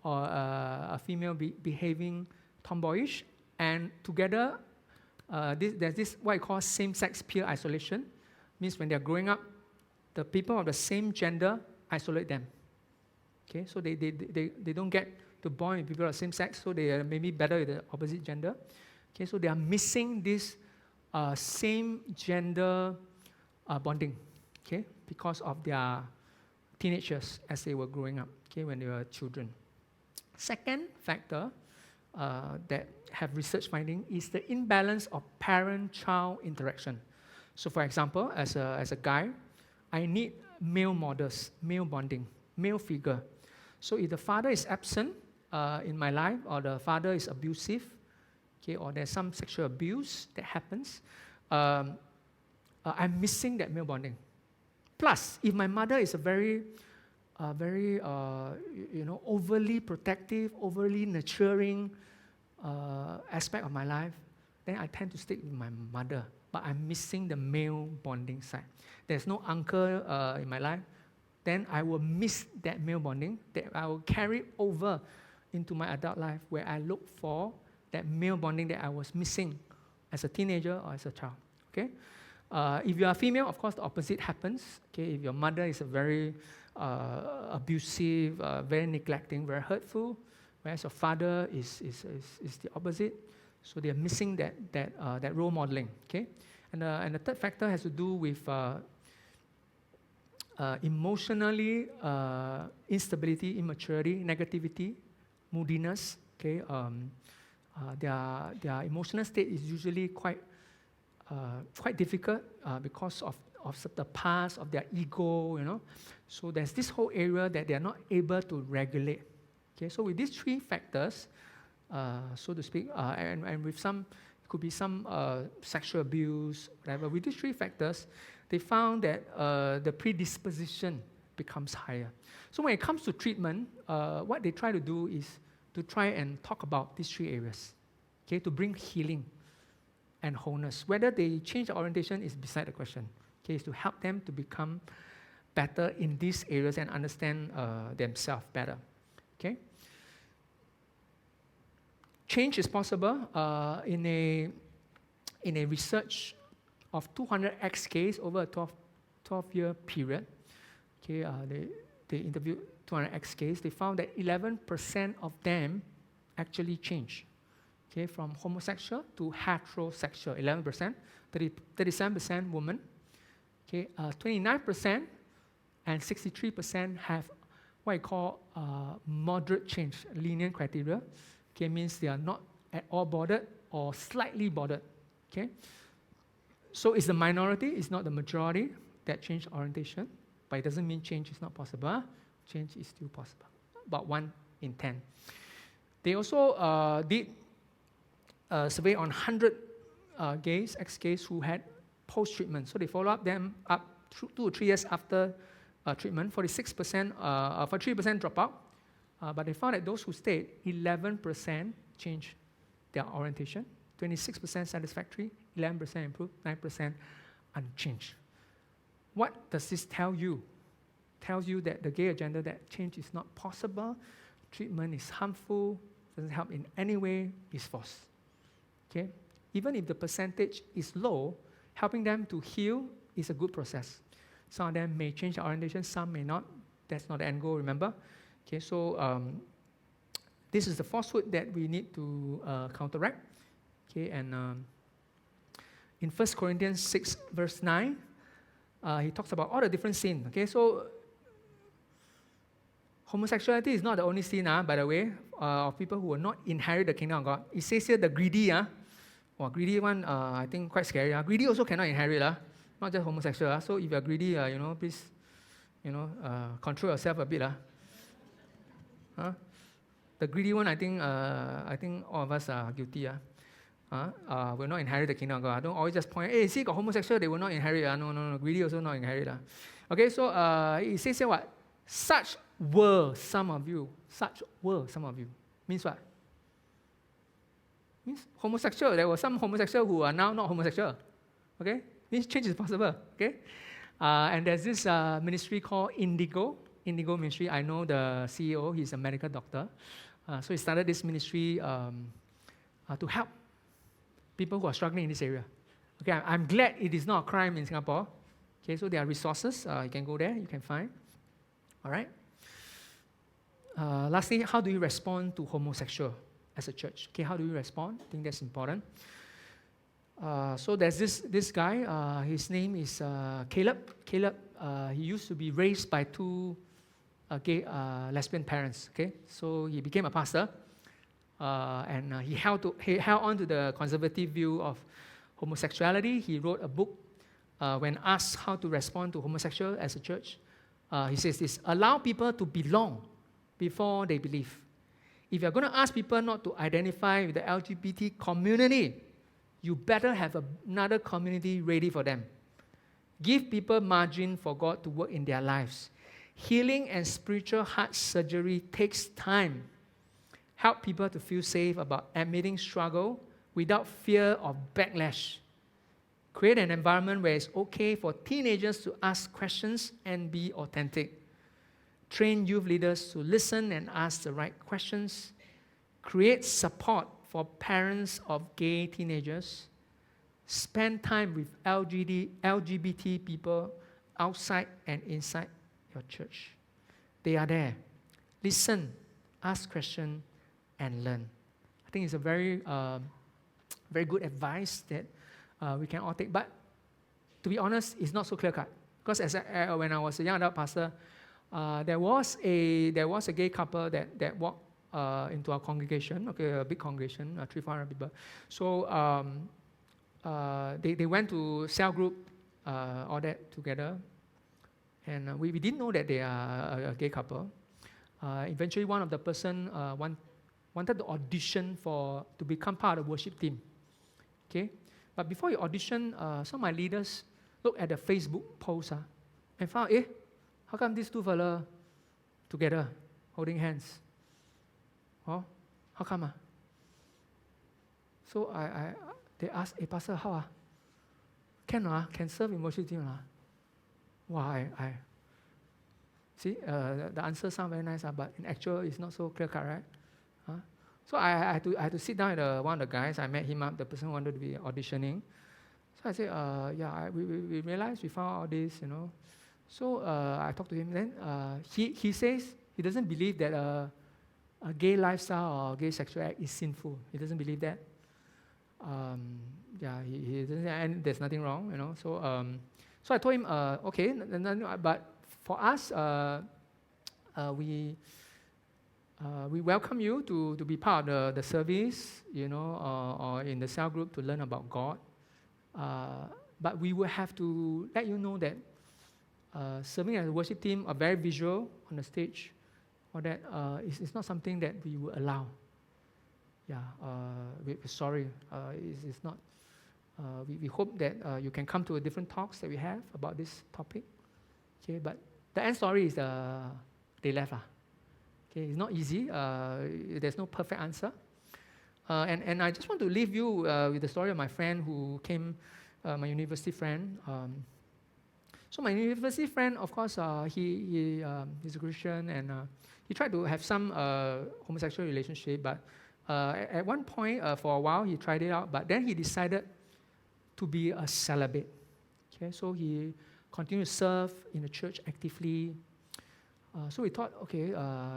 or a female behaving tomboyish, and together there's this what I call same-sex peer isolation. Means when they're growing up, the people of the same gender isolate them. Okay, so they don't get to bond with people of the same sex, so they are maybe better with the opposite gender. Okay, so they are missing this same gender bonding. Okay, because of their teenagers as they were growing up. Okay, when they were children. Second factor that have research finding is the imbalance of parent-child interaction. So, for example, as a guy, I need male models, male bonding, male figure. So, if the father is absent in my life, or the father is abusive, okay, or there's some sexual abuse that happens, I'm missing that male bonding. Plus, if my mother is a very overly protective, overly nurturing aspect of my life, then I tend to stick with my mother. But I'm missing the male bonding side. There's no uncle in my life, then I will miss that male bonding that I will carry over into my adult life, where I look for that male bonding that I was missing as a teenager or as a child. Okay? If you are female, of course, the opposite happens. Okay? If your mother is a very abusive, very neglecting, very hurtful, whereas your father is the opposite. So they are missing that role modeling. Okay? And the third factor has to do with emotionally instability, immaturity, negativity, moodiness. Okay? Their emotional state is usually quite difficult because of the past, of their ego, So there's this whole area that they are not able to regulate. Okay, so with these 3 factors, so to speak, and with some, it could be some sexual abuse, whatever. With these 3 factors, they found that the predisposition becomes higher. So when it comes to treatment, what they try to do is to try and talk about these 3 areas, okay, to bring healing and wholeness. Whether they change the orientation is beside the question. Okay, is to help them to become better in these areas and understand themselves better. Okay. Change is possible in a research of 200x case over a 12-year period. Okay, they interviewed 200x case. They found that 11% of them actually changed. Okay, from homosexual to heterosexual, 11%, 37% women, okay, 29% and 63% have what I call moderate change, lenient criteria. Okay, means they are not at all bothered or slightly bothered. Okay, so it's the minority, it's not the majority that change orientation, but it doesn't mean change is not possible. Change is still possible. About 1 in 10. They also did a survey on 100 gays, ex-gays who had post-treatment. So they follow up them up 2 or 3 years after treatment. 43% drop out, but they found that those who stayed, 11% changed their orientation, 26% satisfactory, 11% improved, 9% unchanged. What does this tell you? It tells you that the gay agenda, that change is not possible, treatment is harmful, doesn't help in any way, is false. Okay? Even if the percentage is low, helping them to heal is a good process. Some of them may change their orientation, some may not. That's not the end goal, remember? Okay, so this is the falsehood that we need to counteract. Okay, and in 1 Corinthians 6, verse 9, he talks about all the different sins. Okay, so homosexuality is not the only sin, by the way, of people who will not inherit the kingdom of God. It says here the greedy, greedy one, I think quite scary. Greedy also cannot inherit, not just homosexual. So if you're greedy, please, control yourself a bit. The greedy one, I think all of us are guilty. Will not inherit the kingdom of God. Don't always just point, hey, see, got homosexual, they will not inherit. No, greedy also not inherit. Okay, so it says here what? Such were some of you. Such were some of you. Means what? Means homosexual. There were some homosexual who are now not homosexual. Okay? Means change is possible. Okay? And there's this ministry called Indigo Ministry. I know the CEO. He's a medical doctor. So he started this ministry to help people who are struggling in this area. Okay, I'm glad it is not a crime in Singapore. Okay, so there are resources. You can go there. You can find. All right. Lastly, how do you respond to homosexual as a church? Okay, how do you respond? I think that's important. So there's this guy. His name is Caleb. Caleb. He used to be raised by 2 gay lesbian parents. Okay, so he became a pastor, and he held on to the conservative view of homosexuality. He wrote a book when asked how to respond to homosexual as a church. He says this: allow people to belong before they believe. If you're going to ask people not to identify with the LGBT community, you better have another community ready for them. Give people margin for God to work in their lives. Healing and spiritual heart surgery takes time. Help people to feel safe about admitting struggle without fear of backlash. Create an environment where it's okay for teenagers to ask questions and be authentic. Train youth leaders to listen and ask the right questions. Create support for parents of gay teenagers. Spend time with LGBT people outside and inside your church. They are there. Listen, ask questions, and learn. I think it's a very, very good advice that we can all take. But to be honest, it's not so clear-cut. Because when I was a young adult pastor, there was a gay couple that walked into our congregation, okay, a big congregation, 300-400 people. So they went to cell group, all that together. And we didn't know that they are a gay couple. Eventually, one of the person wanted to audition to become part of the worship team. Okay? But before you audition, some of my leaders looked at the Facebook post and found, how come these 2 fellas together, holding hands? Oh, how come? So they asked, Pastor, how? Can serve in worship team? Wow, see, the answer sounds very nice, but in actual, it's not so clear-cut, right? So I had to sit down with one of the guys. I met him up, the person who wanted to be auditioning. So I said, we realized we found all this, So I talked to him. Then he says he doesn't believe that a gay lifestyle or gay sexual act is sinful. He doesn't believe that. He doesn't, and there's nothing wrong, So I told him, okay, but for us, we welcome you to be part of the service, or in the cell group to learn about God. But we will have to let you know that serving as a worship team, are very visual on the stage, or that it's not something that we will allow. we're sorry. It's not. We hope that you can come to a different talks that we have about this topic. Okay, but the end story is they left. Okay, it's not easy. There's no perfect answer. And I just want to leave you with the story of my friend who came, my university friend. So my university friend, of course, he's a Christian, and he tried to have some homosexual relationship, but at one point, for a while, he tried it out, but then he decided to be a celibate. Okay, so he continued to serve in the church actively. So we thought, okay,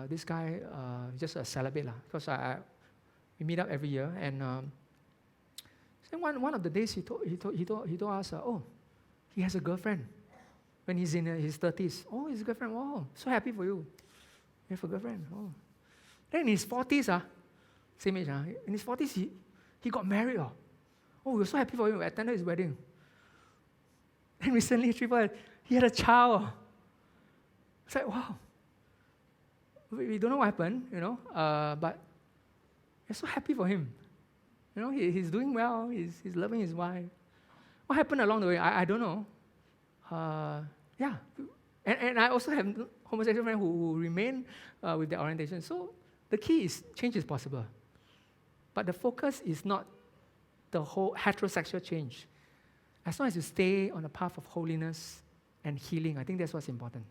this guy is just a celibate, because we meet up every year, and one of the days he told us, he has a girlfriend when he's in his 30s. Oh, his girlfriend. Oh, so happy for you. You have a girlfriend. Oh. Then in his 40s, same age, in his 40s, he got married. Oh, we're so happy for him. We attended his wedding. Then recently, he had a child. It's like, wow. We don't know what happened, but we're so happy for him. He's doing well. He's loving his wife. What happened along the way? I don't know. And I also have homosexual friends who remain with their orientation. So the key is change is possible. But the focus is not the whole heterosexual change. As long as you stay on the path of holiness and healing, I think that's what's important.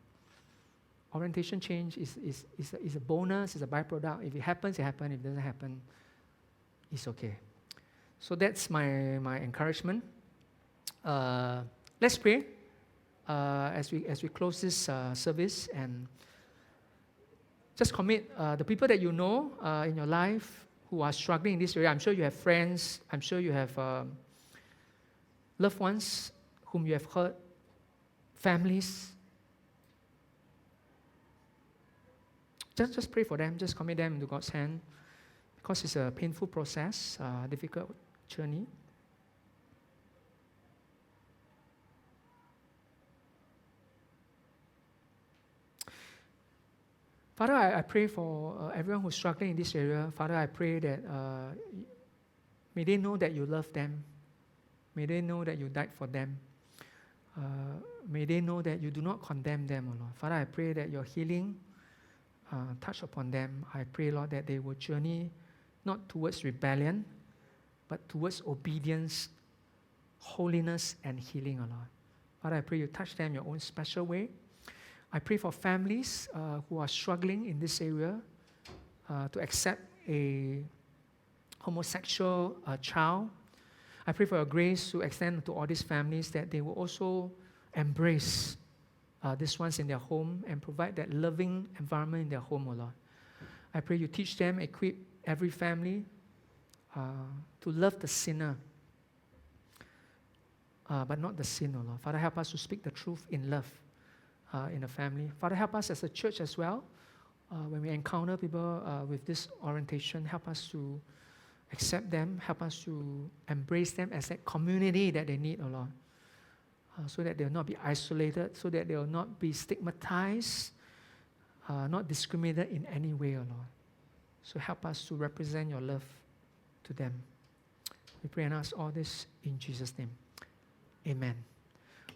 Orientation change is a bonus, is a byproduct. If it happens, it happens. If it doesn't happen, it's okay. So that's my encouragement. Let's pray as we close this service, and just commit the people that you know in your life who are struggling in this area. I'm sure you have friends. I'm sure you have loved ones whom you have hurt, families. Just pray for them. Just commit them into God's hand, because it's a painful process, difficult journey. Father, I pray for everyone who's struggling in this area. Father, I pray that may they know that you love them. May they know that you died for them. May they know that you do not condemn them, O Lord. Father, I pray that your healing touch upon them. I pray, Lord, that they will journey not towards rebellion, but towards obedience, holiness, and healing, O Lord. Father, I pray you touch them in your own special way. I pray for families who are struggling in this area to accept a homosexual child. I pray for your grace to extend to all these families, that they will also embrace these ones in their home and provide that loving environment in their home, O Lord. I pray you teach them, equip every family to love the sinner, but not the sin, O Lord. Father, help us to speak the truth in love in the family. Father, help us as a church as well. When we encounter people with this orientation, help us to accept them, help us to embrace them as that community that they need, O Lord. So that they will not be isolated, so that they will not be stigmatized, not discriminated in any way, O Lord. So help us to represent your love to them. We pray and ask all this in Jesus' name. Amen.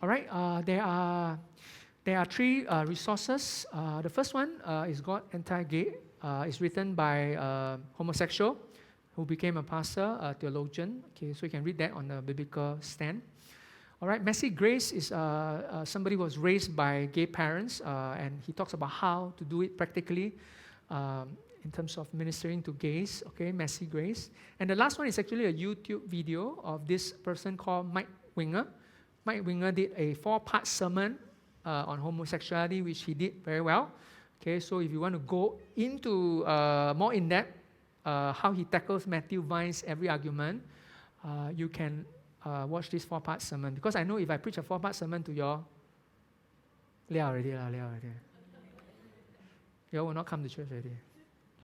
All right, there are three resources. The first one is God Anti-Gay. It's written by a homosexual who became a pastor, a theologian. Okay, so you can read that on the biblical stand. All right, Messy Grace is somebody who was raised by gay parents, and he talks about how to do it practically in terms of ministering to gays. Okay, Messy Grace. And the last one is actually a YouTube video of this person called Mike Winger. Mike Winger did a 4-part sermon on homosexuality, which he did very well. Okay, so if you want to go into more in depth how he tackles Matthew Vine's every argument, you can watch this 4-part sermon. Because I know if I preach a 4-part sermon to y'all, you all will not come to church already.